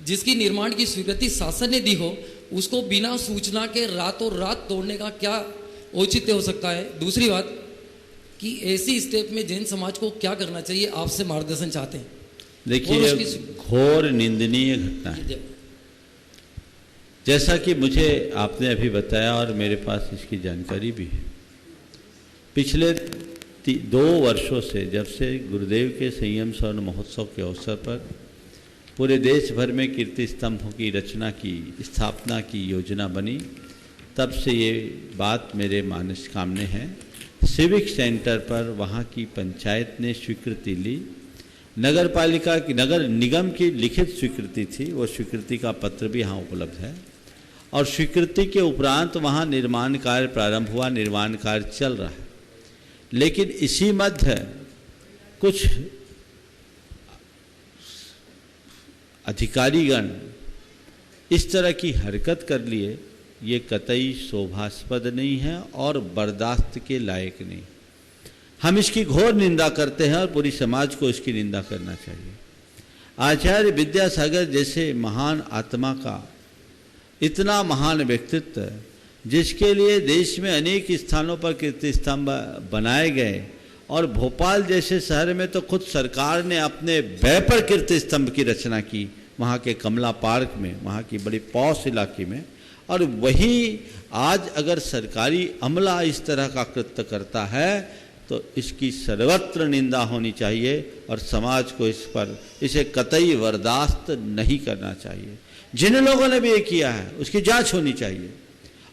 S14: जिसकी निर्माण की स्वीकृति शासन ने दी हो उसको बिना सूचना के रातों रात तोड़ने का क्या औचित्य हो सकता है? दूसरी बात कि ऐसी स्टेप में जैन समाज को क्या करना चाहिए, आपसे मार्गदर्शन चाहते हैं।
S3: देखिए, घोर निंदनीय घटना है, जैसा कि मुझे आपने अभी बताया और मेरे पास इसकी जानकारी भी है। पिछले 2 वर्षों से, जब से गुरुदेव के संयम स्वर्ण महोत्सव के अवसर पर पूरे देश भर में कीर्ति स्तंभों की रचना की, स्थापना की योजना बनी, तब से ये बात मेरे मानस सामने है। सिविक सेंटर पर वहाँ की पंचायत ने स्वीकृति ली, नगर पालिका की, नगर निगम की लिखित स्वीकृति थी, वो स्वीकृति का पत्र भी यहाँ उपलब्ध है और स्वीकृति के उपरांत वहाँ निर्माण कार्य प्रारंभ हुआ, निर्माण कार्य चल रहा है। लेकिन इसी मध्य कुछ अधिकारीगण इस तरह की हरकत कर लिए, ये कतई शोभास्पद नहीं है और बर्दाश्त के लायक नहीं। हम इसकी घोर निंदा करते हैं और पूरी समाज को इसकी निंदा करना चाहिए। आचार्य विद्यासागर जैसे महान आत्मा का इतना महान व्यक्तित्व, जिसके लिए देश में अनेक स्थानों पर कीर्ति स्तंभ बनाए गए और भोपाल जैसे शहर में तो खुद सरकार ने अपने व्यय पर कीर्ति स्तंभ की रचना की, वहाँ के कमला पार्क में, वहाँ की बड़ी पौष इलाके में। और वहीं आज अगर सरकारी अमला इस तरह का कृत्य करता है तो इसकी सर्वत्र निंदा होनी चाहिए और समाज को इसे कतई बर्दाश्त नहीं करना चाहिए। जिन लोगों ने भी ये किया है उसकी जांच होनी चाहिए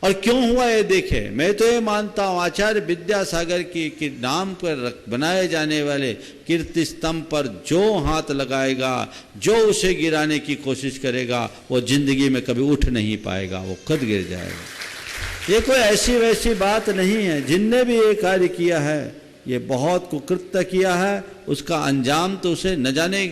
S3: और क्यों हुआ ये देखे। मैं तो ये मानता हूँ आचार्य विद्यासागर की नाम पर बनाए जाने वाले कीर्ति स्तंभ पर जो हाथ लगाएगा, जो उसे गिराने की कोशिश करेगा, वो जिंदगी में कभी उठ नहीं पाएगा, वो खुद गिर जाएगा। ये कोई ऐसी वैसी बात नहीं है। जिनने भी ये कार्य किया है ये बहुत कुकृत्य किया है, उसका अंजाम तो उसे न जाने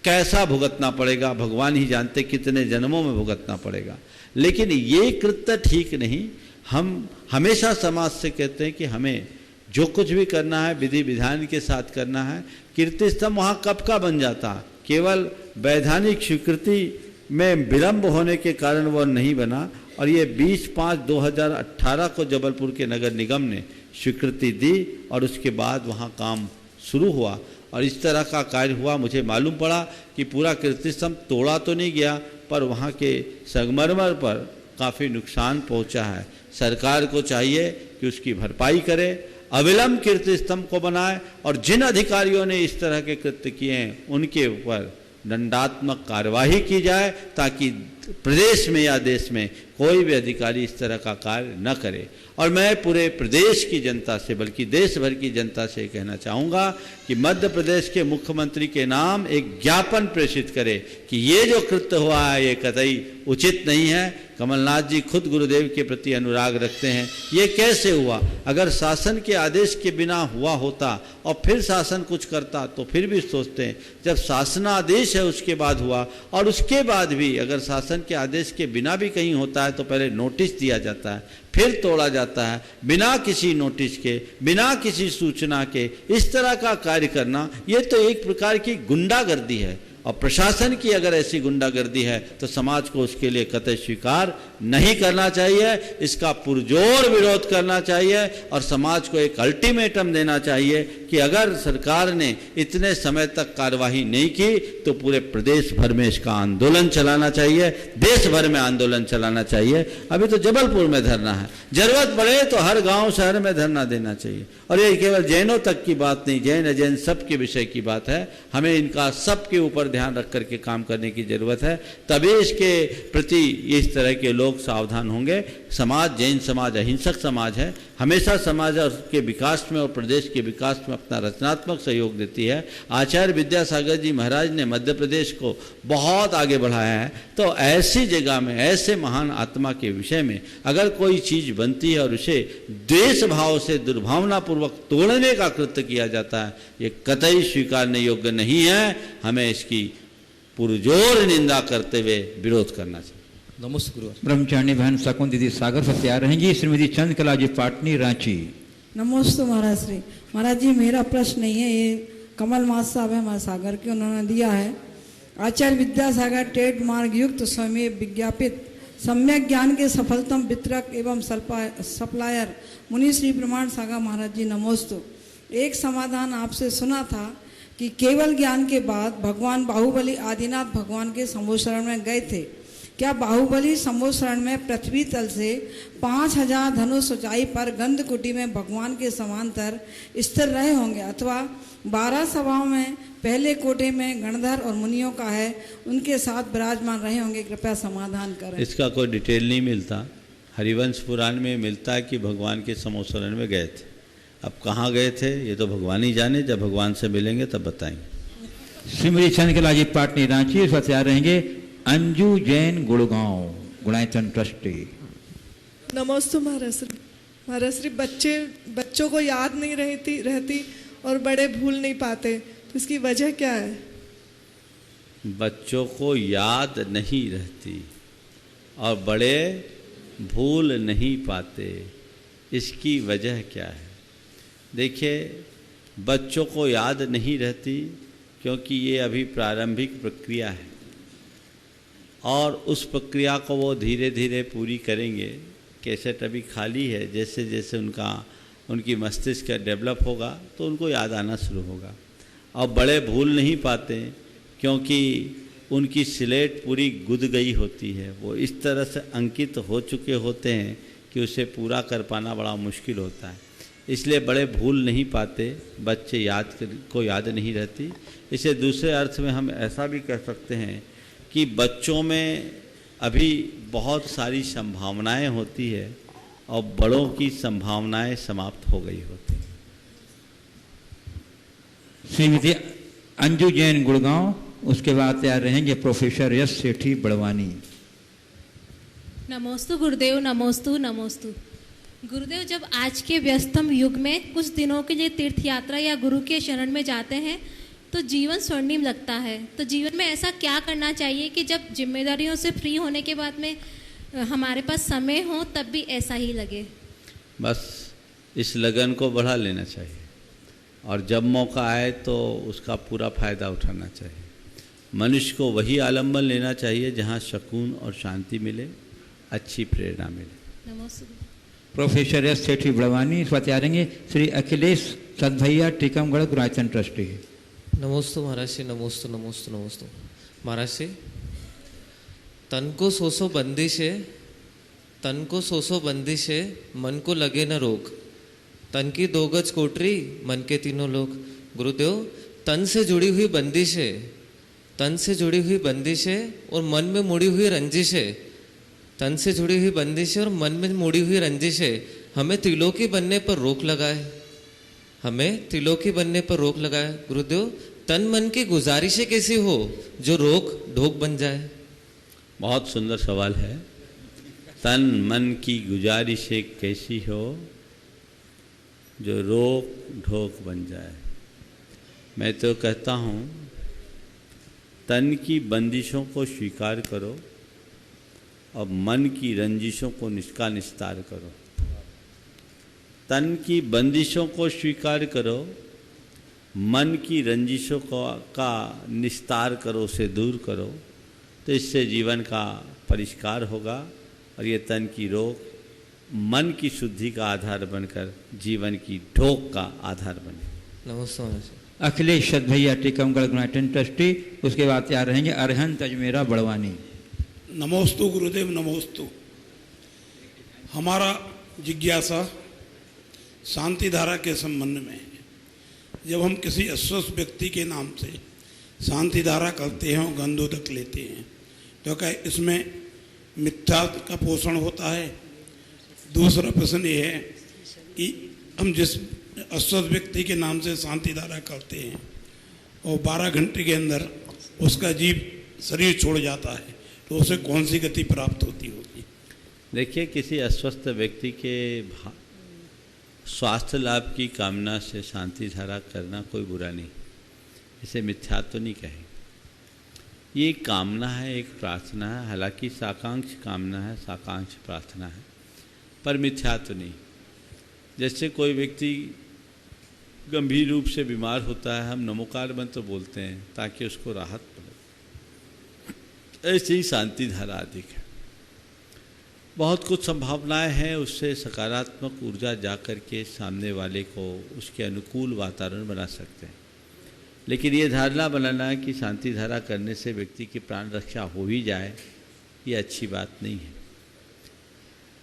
S3: कैसा भुगतना पड़ेगा, भगवान ही जानते कितने जन्मों में भुगतना पड़ेगा। लेकिन ये कृत्य ठीक नहीं। हम हमेशा समाज से कहते हैं कि हमें जो कुछ भी करना है विधि विधान के साथ करना है। कीर्ति स्तंभ वहाँ कब का बन जाता, केवल वैधानिक स्वीकृति में विलंब होने के कारण वह नहीं बना और ये 20/5/2018 को जबलपुर के नगर निगम ने स्वीकृति दी और उसके बाद वहाँ काम शुरू हुआ और इस तरह का कार्य हुआ। मुझे मालूम पड़ा कि पूरा कीर्ति स्तंभ तोड़ा तो नहीं गया, पर वहाँ के संगमरमर पर काफ़ी नुकसान पहुँचा है। सरकार को चाहिए कि उसकी भरपाई करे, अविलंब कीर्ति स्तंभ को बनाए और जिन अधिकारियों ने इस तरह के कृत्य किए हैं उनके ऊपर दंडात्मक कार्यवाही की जाए, ताकि प्रदेश में या देश में कोई भी अधिकारी इस तरह का कार्य न करे। और मैं पूरे प्रदेश की जनता से, बल्कि देश भर की जनता से कहना चाहूँगा कि मध्य प्रदेश के मुख्यमंत्री के नाम एक ज्ञापन प्रेषित करे कि ये जो कृत्य हुआ है ये कतई उचित नहीं है। कमलनाथ जी खुद गुरुदेव के प्रति अनुराग रखते हैं, ये कैसे हुआ? अगर शासन के आदेश के बिना हुआ होता और फिर शासन कुछ करता तो फिर भी सोचते हैं। जब शासनादेश है उसके बाद हुआ, और उसके बाद भी अगर शासन के आदेश के बिना भी कहीं होता है तो पहले नोटिस दिया जाता है, फिर तोड़ा जाता है। बिना किसी नोटिस के, बिना किसी सूचना के इस तरह का कार्य करना, ये तो एक प्रकार की गुंडागर्दी है। और प्रशासन की अगर ऐसी गुंडागर्दी है तो समाज को उसके लिए कतई स्वीकार नहीं करना चाहिए, इसका पुरजोर विरोध करना चाहिए और समाज को एक अल्टीमेटम देना चाहिए कि अगर सरकार ने इतने समय तक कार्यवाही नहीं की तो पूरे प्रदेश भर में इसका आंदोलन चलाना चाहिए, देश भर में आंदोलन चलाना चाहिए। अभी तो जबलपुर में धरना है, जरूरत पड़े तो हर गांव शहर में धरना देना चाहिए। और ये केवल जैनों तक की बात नहीं, जैन अजैन सबके विषय की बात है। हमें इनका सबके ऊपर ध्यान रख करके काम करने की जरूरत है, तभी इसके प्रति इस तरह के लोग सावधान होंगे। समाज, जैन समाज अहिंसक समाज है, हमेशा समाज और उसके विकास में और प्रदेश के विकास में अपना रचनात्मक सहयोग देती है। आचार्य विद्यासागर जी महाराज ने मध्य प्रदेश को बहुत आगे बढ़ाया है। तो ऐसी जगह में, ऐसे महान आत्मा के विषय में अगर कोई चीज़ बनती है और उसे द्वेष भाव से दुर्भावनापूर्वक तोड़ने का कृत्य किया जाता है, ये कतई स्वीकारने योग्य नहीं है। हमें इसकी पुरजोर निंदा करते हुए विरोध करना चाहिए।
S14: नमस्ते गुरुवार।
S2: ब्रह्मचारिणी बहन सकून दीदी सागर से तैयार रहेंगी। श्रीमती चंद्रकला जी पाटनी रांची।
S15: नमस्ते महाराज श्री। महाराज जी मेरा प्रश्न नहीं है, ये कमल मास साहब है हमारे सागर के, उन्होंने दिया है। आचार्य विद्यासागर ट्रेडमार्क युक्त स्वयं विज्ञापित सम्यक ज्ञान के सफलतम वितरक एवं सप्लायर मुनि श्री प्रमाण सागर महाराज जी नमोस्तु। एक समाधान आपसे सुना था कि केवल ज्ञान के बाद भगवान बाहुबली आदिनाथ भगवान के संभोशरण में गए थे। क्या बाहुबली संभोशरण में पृथ्वी तल से 5000 धनुष ऊंचाई पर गंधकुटी में भगवान के समांतर स्थिर रहे होंगे, अथवा 12 सभाओं में पहले कोटे में गणधर और मुनियों का है उनके साथ विराजमान रहे होंगे? कृपया समाधान करें।
S3: इसका कोई डिटेल नहीं मिलता। हरिवंश पुराण में मिलता है कि भगवान के संभोशरण में गए थे। अब कहाँ गए थे ये तो भगवान ही जाने, जब भगवान से मिलेंगे तब बताएंगे।
S2: श्रीमती चंद्रकला जी पाटनी रांची से तैयार रहेंगे। अंजू जैन गुड़गांव गुणायतन ट्रस्टी।
S16: नमस्ते महाराज श्री। महाराज श्री, बच्चों को याद नहीं रहती और बड़े भूल नहीं पाते, तो इसकी वजह क्या है?
S3: बच्चों को याद नहीं रहती और बड़े भूल नहीं पाते, इसकी वजह क्या है? देखिए, बच्चों को याद नहीं रहती क्योंकि ये अभी प्रारंभिक प्रक्रिया है और उस प्रक्रिया को वो धीरे धीरे पूरी करेंगे। कैसेट अभी खाली है, जैसे जैसे उनकी मस्तिष्क डेवलप होगा तो उनको याद आना शुरू होगा। और बड़े भूल नहीं पाते क्योंकि उनकी स्लेट पूरी गुद गई होती है, वो इस तरह से अंकित हो चुके होते हैं कि उसे पूरा कर पाना बड़ा मुश्किल होता है। इसलिए बड़े भूल नहीं पाते, बच्चे याद नहीं रहती। इसे दूसरे अर्थ में हम ऐसा भी कह सकते हैं कि बच्चों में अभी बहुत सारी संभावनाएं होती है और बड़ों की संभावनाएं समाप्त हो गई होती हैं।
S2: श्रीमती अंजू जैन गुड़गांव, उसके बाद तैयार रहेंगे प्रोफेसर यश सेठी बड़वानी।
S17: नमोस्तु गुरुदेव, नमोस्तु नमोस्तु। गुरुदेव, जब आज के व्यस्तम युग में कुछ दिनों के लिए तीर्थ यात्रा या गुरु के शरण में जाते हैं तो जीवन स्वर्णिम लगता है। तो जीवन में ऐसा क्या करना चाहिए कि जब जिम्मेदारियों से फ्री होने के बाद में हमारे पास समय हो तब भी ऐसा ही लगे?
S3: बस इस लगन को बढ़ा लेना चाहिए और जब मौका आए तो उसका पूरा फायदा उठाना चाहिए। मनुष्य को वही आलम्बन लेना चाहिए जहाँ सुकून और शांति मिले, अच्छी प्रेरणा मिले।
S17: नमस्ते।
S2: प्रोफेसर एस सेठी बड़वानी तैयारेंगे। श्री अखिलेश सदभैया टीकमगढ़ गुरायतन ट्रस्टी।
S18: नमोस्तु महाराज श्री। नमोस्तु नमोस्तु नमोस्तु महाराज श्री। तन को सो बंदिश है, तन को सो बंदिश है, मन को लगे न रोग। तन की 2 गज कोठरी, मन के 3 लोग। गुरुदेव, तन से जुड़ी हुई बंदिश है, तन से जुड़ी हुई बंदिश है और मन में मुड़ी हुई रंजिश है। तन से जुड़ी हुई बंदिशें और मन में मुड़ी हुई रंजिशें हमें त्रिलोकी बनने पर रोक लगाए, हमें त्रिलोकी बनने पर रोक लगाए। गुरुदेव, तन मन की गुजारिशें कैसी हो जो रोक ढोक बन जाए?
S3: बहुत सुंदर सवाल है। तन मन की गुजारिशें कैसी हो जो रोक ढोक बन जाए? मैं तो कहता हूँ तन की बंदिशों को स्वीकार करो और मन की रंजिशों को निस्तार करो। तन की बंदिशों को स्वीकार करो, मन की रंजिशों का निस्तार करो, उसे दूर करो, तो इससे जीवन का परिष्कार होगा और ये तन की रोक मन की शुद्धि का आधार बनकर जीवन की ढोक का आधार बने।
S18: नमस्ते।
S2: अखिलेश सद भैया टीकमगढ़ यूनाइटेड ट्रस्टी, उसके बाद तैयार रहेंगे अरहंत अजमेरा बड़वानी।
S19: नमोस्तु गुरुदेव, नमोस्तु। हमारा जिज्ञासा शांति धारा के संबंध में है। जब हम किसी अस्वस्थ व्यक्ति के नाम से शांति धारा करते हैं और गंधोदक लेते हैं तो क्या इसमें मिथ्या का पोषण होता है? दूसरा प्रश्न ये है कि हम जिस अस्वस्थ व्यक्ति के नाम से शांति धारा करते हैं और 12 घंटे के अंदर उसका जीव शरीर छोड़ जाता है तो उसे कौन सी गति प्राप्त होती होगी?
S3: देखिए, किसी अस्वस्थ व्यक्ति के स्वास्थ्य लाभ की कामना से शांति धारा करना कोई बुरा नहीं, इसे मिथ्यात्व नहीं कहें। ये एक कामना है, एक प्रार्थना है, हालांकि साकांक्ष कामना है, साकांक्ष प्रार्थना है, पर मिथ्यात्व नहीं। जैसे कोई व्यक्ति गंभीर रूप से बीमार होता है, हम नमोकार मंत्र बोलते हैं ताकि उसको राहत मिले, ऐसे ही शांति धारा अधिक है। बहुत कुछ संभावनाएं हैं, उससे सकारात्मक ऊर्जा जा कर के सामने वाले को उसके अनुकूल वातावरण बना सकते हैं। लेकिन ये धारणा बनाना है कि शांति धारा करने से व्यक्ति की प्राण रक्षा हो ही जाए, ये अच्छी बात नहीं है,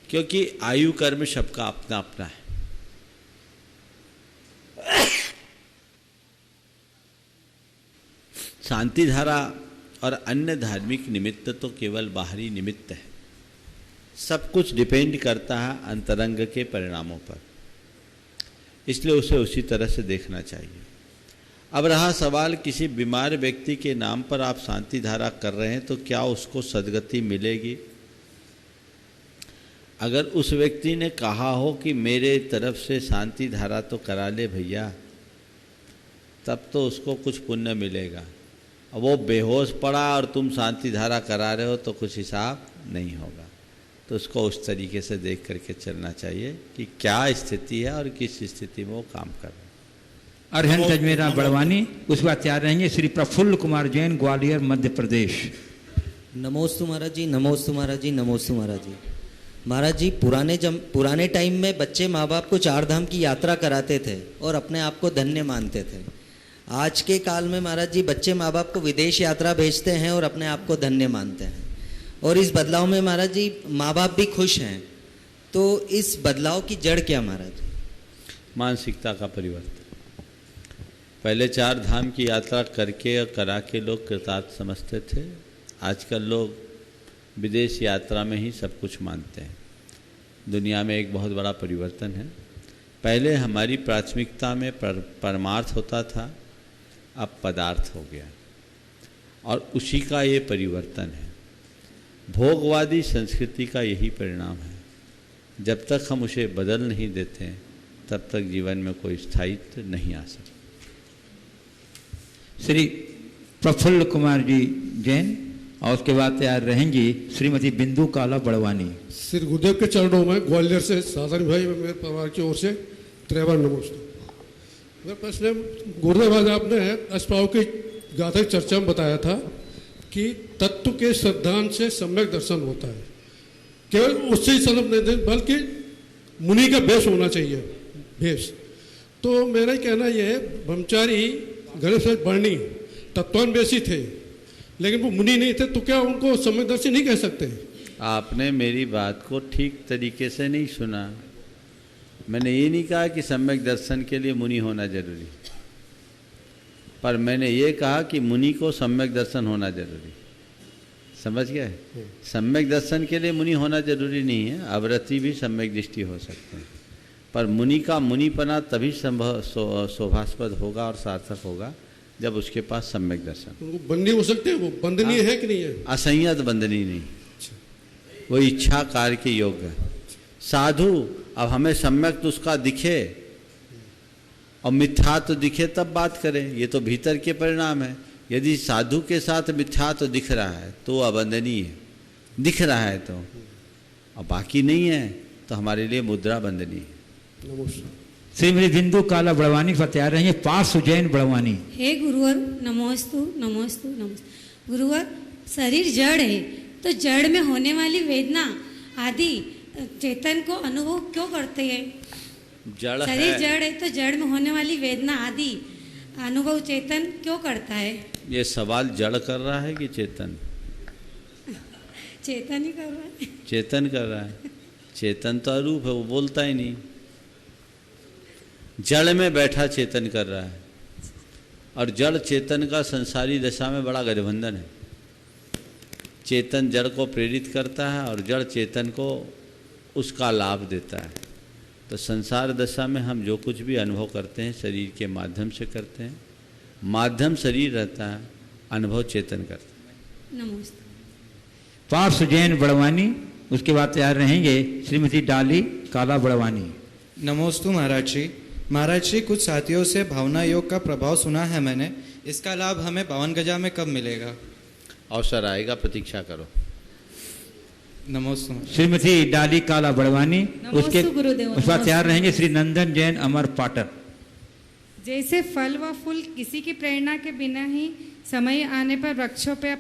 S3: क्योंकि आयु कर्म सबका अपना अपना है। शांति धारा और अन्य धार्मिक निमित्त तो केवल बाहरी निमित्त है, सब कुछ डिपेंड करता है अंतरंग के परिणामों पर, इसलिए उसे उसी तरह से देखना चाहिए। अब रहा सवाल, किसी बीमार व्यक्ति के नाम पर आप शांति धारा कर रहे हैं तो क्या उसको सद्गति मिलेगी? अगर उस व्यक्ति ने कहा हो कि मेरे तरफ से शांति धारा तो करा ले भैया, तब तो उसको कुछ पुण्य मिलेगा। अब वो बेहोश पड़ा और तुम शांति धारा करा रहे हो तो कुछ हिसाब नहीं होगा। तो उसको उस तरीके से देख करके चलना चाहिए कि क्या स्थिति है और किस स्थिति में वो काम कर रहे हैं।
S2: अरहंत अजमेरा बड़वानी, उसके बाद तैयार रहेंगे श्री प्रफुल्ल कुमार जैन, ग्वालियर मध्य प्रदेश।
S20: नमोस्तु महाराज जी, नमोस्तु महाराज जी, नमोस्तु महाराज जी। महाराज जी, पुराने टाइम में बच्चे माँ बाप को 4 धाम की यात्रा कराते थे और अपने आप को धन्य मानते थे। आज के काल में महाराज जी बच्चे माँ बाप को विदेश यात्रा भेजते हैं और अपने आप को धन्य मानते हैं, और इस बदलाव में महाराज जी माँ बाप भी खुश हैं। तो इस बदलाव की जड़ क्या महाराज?
S3: मानसिकता का परिवर्तन। पहले 4 धाम की यात्रा करके और करा के लोग कृतार्थ समझते थे, आजकल लोग विदेश यात्रा में ही सब कुछ मानते हैं। दुनिया में एक बहुत बड़ा परिवर्तन है। पहले हमारी प्राथमिकता में परमार्थ होता था, अब पदार्थ हो गया, और उसी का ये परिवर्तन है। भोगवादी संस्कृति का यही परिणाम है। जब तक हम उसे बदल नहीं देते तब तक जीवन में कोई स्थायित्व नहीं आ सकता।
S2: श्री प्रफुल्ल कुमार जी जैन, और उसके बाद तैयार रहेंगी श्रीमती बिंदु काला बड़वानी।
S21: श्री गुरुदेव के चरणों में ग्वालियर से साधन भाई मेरे परिवार की ओर से त्रेवर नमस्ते। मेरा प्रश्न है, गुरुदेव आज आपने अष्टप्रभु की गाथा की चर्चा में बताया था कि तत्व के श्रद्धांत से सम्यक दर्शन होता है। केवल उससे ही संदर्भ नहीं, बल्कि मुनि का भेष होना चाहिए, भेष। तो मेरा कहना यह है, ब्रह्मचारी गणेश बर्णी तत्वान बेसी थे, लेकिन वो मुनि नहीं थे, तो क्या उनको सम्यक दर्शी नहीं कह सकते?
S3: आपने मेरी बात को ठीक तरीके से नहीं सुना। मैंने ये नहीं कहा कि सम्यक दर्शन के लिए मुनि होना जरूरी, पर मैंने ये कहा कि मुनि को सम्यक दर्शन होना जरूरी। समझ गए? सम्यक दर्शन के लिए मुनि होना जरूरी नहीं है, अवरति भी सम्यक दृष्टि हो सकते हैं, पर मुनि का मुनिपना तभी संभव शोभास्पद होगा और सार्थक होगा जब उसके पास सम्यक दर्शन।
S21: बंदी हो सकते हैं, वो बंदनीय है कि नहीं है?
S3: असंयत बंदनीय नहीं, वो इच्छा कार्य के योग्य है। साधु अब हमें सम्यक तो उसका दिखे और मिथ्या तो दिखे तब बात करें, ये तो भीतर के परिणाम है। यदि साधु के साथ मिथ्या तो दिख रहा है तो अबंदनीय है, दिख रहा है तो, और बाकी नहीं है तो हमारे लिए मुद्रा बंदनीय है।
S2: श्रीमती बिंदु काला बड़वानी तैयार रहेंगे, पार्थ सुजैन बड़वानी।
S1: हे गुरुवर नमोस्तु नमोस्तु नमोस्तु। गुरुवर शरीर जड़ है तो जड़ में होने वाली वेदना आदि चेतन को अनुभव क्यों करते हैं?
S3: जड़
S1: शरीर
S3: है,
S1: जड़ है तो जड़ में होने वाली वेदना आदि अनुभव चेतन क्यों करता है?
S3: ये सवाल जड़ कर रहा है कि चेतन?
S1: चेतन ही कर रहा है।
S3: चेतन कर रहा है। चेतन तो अरूप है, वो बोलता ही नहीं। जड़ में बैठा चेतन कर रहा है, और जड़ चेतन का संसारी दशा में बड़ा गठबंधन है। चेतन जड़ को प्रेरित करता है और जड़ चेतन को उसका लाभ देता है। तो संसार दशा में हम जो कुछ भी अनुभव करते हैं शरीर के माध्यम से करते हैं, माध्यम शरीर रहता है, अनुभव चेतन करता है।
S1: नमस्ते।
S2: पार्थ सुजैन बड़वानी, उसके बाद तैयार रहेंगे श्रीमती डाली काला बड़वानी।
S22: नमोस्तु महाराज जी। महाराज जी, कुछ साथियों से भावना योग का प्रभाव सुना है मैंने, इसका लाभ हमें बावन गजा में कब मिलेगा?
S3: अवसर आएगा, प्रतीक्षा करो।
S22: नमोस्तु।
S2: श्रीमती डाली काला बड़वानी, उसके
S23: गुरुदेव,
S2: उस बाद तैयार रहेंगे श्री नंदन जैन अमर पाटर।
S23: जैसे फल व फूल किसी की प्रेरणा के बिना ही समय आने पर वृक्षों पे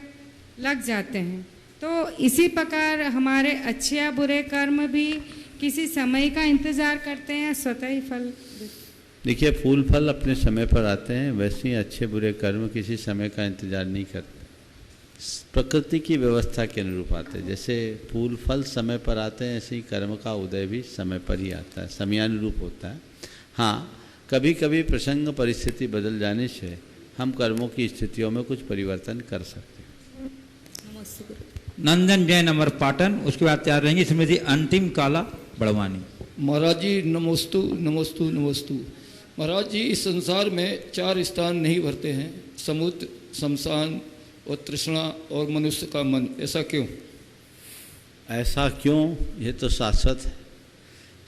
S23: लग जाते हैं, तो इसी प्रकार हमारे अच्छे या बुरे कर्म भी किसी समय का इंतजार करते हैं, स्वतः ही फल?
S3: देखिए, फूल फल अपने समय पर आते हैं, वैसे ही अच्छे बुरे कर्म किसी समय का इंतजार नहीं करते, प्रकृति की व्यवस्था के अनुरूप आते हैं। जैसे फूल फल समय पर आते हैं, ऐसे ही कर्म का उदय भी समय पर ही आता है, समयानुरूप होता है। हाँ, कभी कभी प्रसंग परिस्थिति बदल जाने से हम कर्मों की स्थितियों में कुछ परिवर्तन कर सकते हैं।
S2: नंदन जैन अमर पाटन, उसके बाद तैयार रहेंगी श्रीमती अंतिम काला बड़वानी।
S24: महाराज जी नमोस्तु नमोस्तु नमोस्तु। महाराज जी, इस संसार में 4 स्थान नहीं भरते हैं, समुद्र, शमशान और तृष्णा और मनुष्य का मन। ऐसा क्यों?
S3: ऐसा क्यों? ये तो शाश्वत है।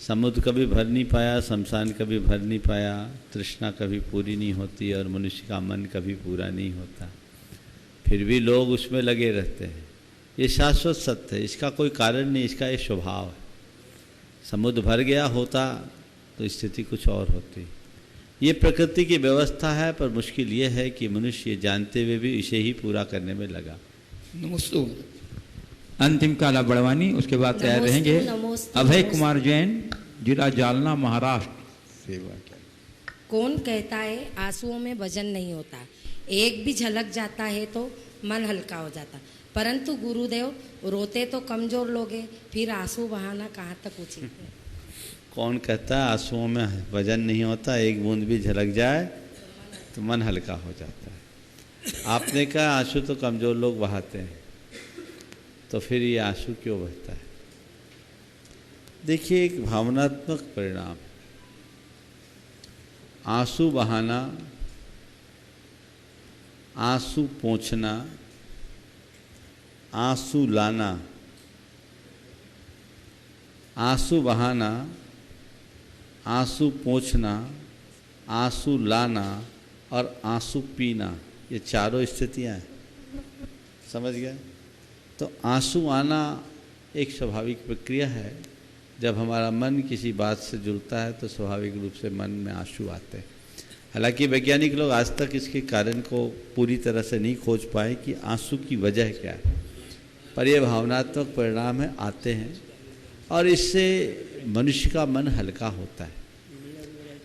S3: समुद्र कभी भर नहीं पाया, शमशान कभी भर नहीं पाया, तृष्णा कभी पूरी नहीं होती और मनुष्य का मन कभी पूरा नहीं होता, फिर भी लोग उसमें लगे रहते हैं। ये शाश्वत सत्य है, इसका कोई कारण नहीं, इसका ये स्वभाव है। समुद्र भर गया होता तो स्थिति कुछ और होती। ये प्रकृति की व्यवस्था है, पर मुश्किल ये है कि मनुष्य ये जानते हुए भी इसे ही पूरा करने में लगा।
S24: नमस्ते।
S2: अंतिम काला बड़वानी, उसके बाद तैयार रहेंगे अभय कुमार जैन, जिला जालना, महाराष्ट्र। सेवा
S25: कौन कहता है आंसुओं में वजन नहीं होता, एक भी झलक जाता है तो मन हल्का हो जाता, परंतु गुरुदेव रोते तो कमजोर लोग हैं, फिर आंसू बहाना कहाँ तक उचित है?
S3: कौन कहता है आंसुओं में वजन नहीं होता, एक बूंद भी झलक जाए तो मन हल्का हो जाता है। आपने कहा आंसू तो कमजोर लोग बहाते हैं, तो फिर ये आंसू क्यों बहता है? देखिए, एक भावनात्मक परिणाम, आंसू बहाना, आंसू पोंछना, आंसू लाना, आंसू बहाना, आंसू पोंछना, आंसू लाना और आंसू पीना, ये चारों स्थितियां हैं। समझ गया? तो आंसू आना एक स्वाभाविक प्रक्रिया है। जब हमारा मन किसी बात से जुड़ता है तो स्वाभाविक रूप से मन में आंसू आते हैं। हालांकि वैज्ञानिक लोग आज तक इसके कारण को पूरी तरह से नहीं खोज पाए कि आंसू की वजह क्या है, पर यह भावनात्मक परिणाम है, आते हैं और इससे मनुष्य का मन हल्का होता है।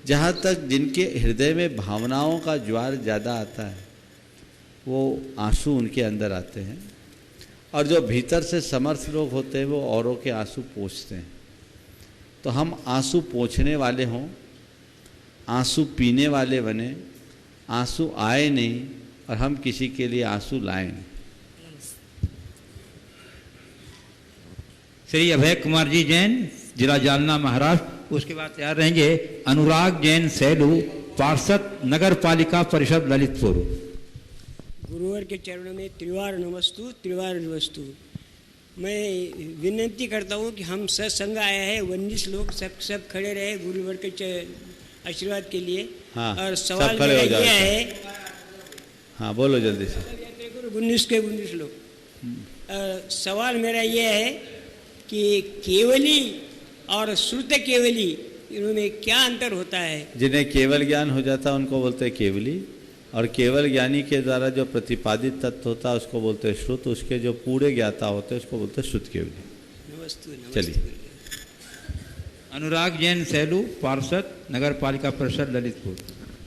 S3: जहाँ तक जिनके हृदय में भावनाओं का ज्वार ज़्यादा आता है वो आंसू उनके अंदर आते हैं, और जो भीतर से समर्थ लोग होते हैं वो औरों के आंसू पोंछते हैं। तो हम आंसू पोंछने वाले हों, आंसू पीने वाले बने, आंसू आए नहीं और हम किसी के लिए आंसू लाएं नहीं।
S2: श्री अभय कुमार जी जैन, जिला जालना, महाराष्ट्र। उसके बाद तैयार रहेंगे अनुराग जैन सैलू, पार्षद नगर पालिका परिषद ललितपुर।
S4: गुरुवर के चरणों में त्रिवार नमस्तु, त्रिवार नमस्तु। मैं विनती करता हूँ कि हम सत्संग आया है, 19 लोग सब खड़े रहे गुरुवर के आशीर्वाद के लिए।
S3: हाँ,
S4: और सवाल मेरा ये है,
S3: हाँ बोलो जल्दी से।
S4: 19 लोग। सवाल मेरा ये है कि केवली और श्रुत केवली, इनमें क्या अंतर होता है?
S3: जिन्हें केवल ज्ञान हो जाता है उनको बोलते हैं केवली, और केवल ज्ञानी के द्वारा जो प्रतिपादित तत्व होता है उसको बोलते हैं श्रुत, उसके जो पूरे ज्ञाता होते हैं उसको बोलते हैं श्रुत केवली।
S4: नमस्ते।
S3: चलिए।
S2: अनुराग जैन सैलू, पार्षद नगर पालिका परिषद ललितपुर।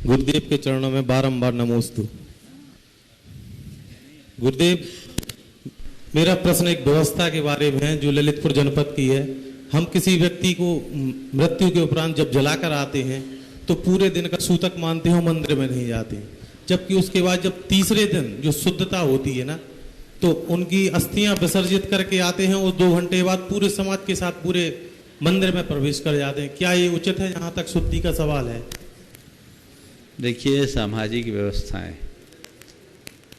S5: गुरुदेव के चरणों में बारंबार नमोस्तु। गुरुदेव, मेरा प्रश्न एक व्यवस्था के बारे में है जो ललितपुर जनपद की है। हम किसी व्यक्ति को मृत्यु के उपरांत जब जलाकर आते हैं तो पूरे दिन का सूतक मानते हो, मंदिर में नहीं जाते, जबकि उसके बाद जब तीसरे दिन जो शुद्धता होती है ना, तो उनकी अस्थियां विसर्जित करके आते हैं और 2 घंटे बाद पूरे समाज के साथ पूरे मंदिर में प्रवेश कर जाते हैं। क्या ये उचित है? जहाँ तक शुद्धि का सवाल है।
S3: देखिए, सामाजिक व्यवस्थाएं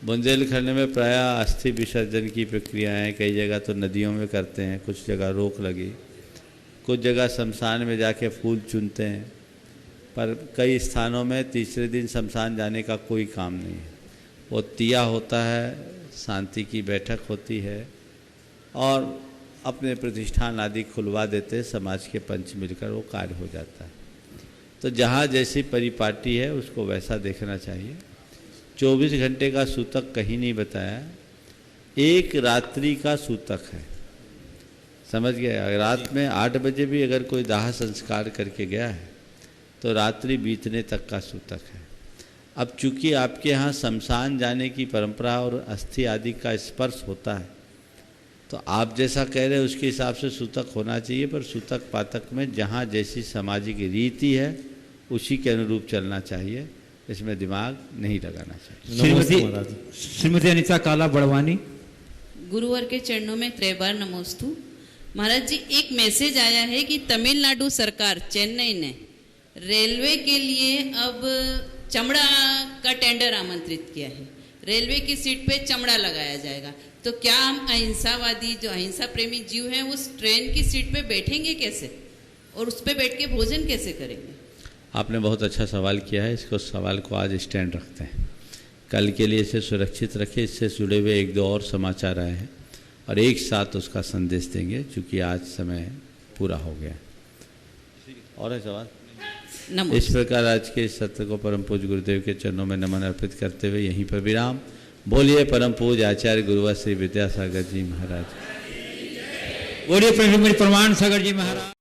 S3: बुंदेलखंड में प्राय अस्थि विसर्जन की प्रक्रियाएं कई जगह तो नदियों में करते हैं, कुछ जगह रोक लगी, कुछ जगह शमशान में जाके फूल चुनते हैं, पर कई स्थानों में तीसरे दिन शमशान जाने का कोई काम नहीं है। वो तिया होता है, शांति की बैठक होती है और अपने प्रतिष्ठान आदि खुलवा देते हैं, समाज के पंच मिलकर वो कार्य हो जाता है। तो जहाँ जैसी परिपाटी है उसको वैसा देखना चाहिए। 24 घंटे का सूतक कहीं नहीं बताया, एक रात्रि का सूतक है, समझ गया। रात में 8 बजे भी अगर कोई दाह संस्कार करके गया है तो रात्रि बीतने तक का सूतक है। अब चूंकि आपके यहाँ शमशान जाने की परंपरा और अस्थि आदि का स्पर्श होता है, तो आप जैसा कह रहे हैं उसके हिसाब से सूतक होना चाहिए, पर सूतक पातक में जहाँ जैसी सामाजिक रीति है उसी के अनुरूप चलना चाहिए, इसमें दिमाग नहीं लगाना चाहिए।
S2: श्रीमती अनिता काला बड़वानी।
S6: गुरुवर के चरणों में त्रिवार नमोस्तु। महाराज जी, एक मैसेज आया है कि तमिलनाडु सरकार चेन्नई ने रेलवे के लिए अब चमड़ा का टेंडर आमंत्रित किया है। रेलवे की सीट पे चमड़ा लगाया जाएगा, तो क्या हम अहिंसावादी जो अहिंसा प्रेमी जीव हैं उस ट्रेन की सीट पे बैठेंगे कैसे और उस पे बैठ के भोजन कैसे करेंगे?
S3: आपने बहुत अच्छा सवाल किया है, इसको सवाल को आज स्टैंड रखते हैं, कल के लिए इसे सुरक्षित रखें। इससे जुड़े हुए 1-2 और समाचार आए हैं और एक साथ उसका संदेश देंगे, चूँकि आज समय पूरा हो गया। और है सवाल? इस प्रकार आज के इस सत्र को परम पूज्य गुरुदेव के चरणों में नमन अर्पित करते हुए यहीं पर विराम। बोलिए परम पूज्य आचार्य गुरुवर श्री विद्यासागर जी महाराज।
S2: बोलिए प्रमाण सागर जी महाराज।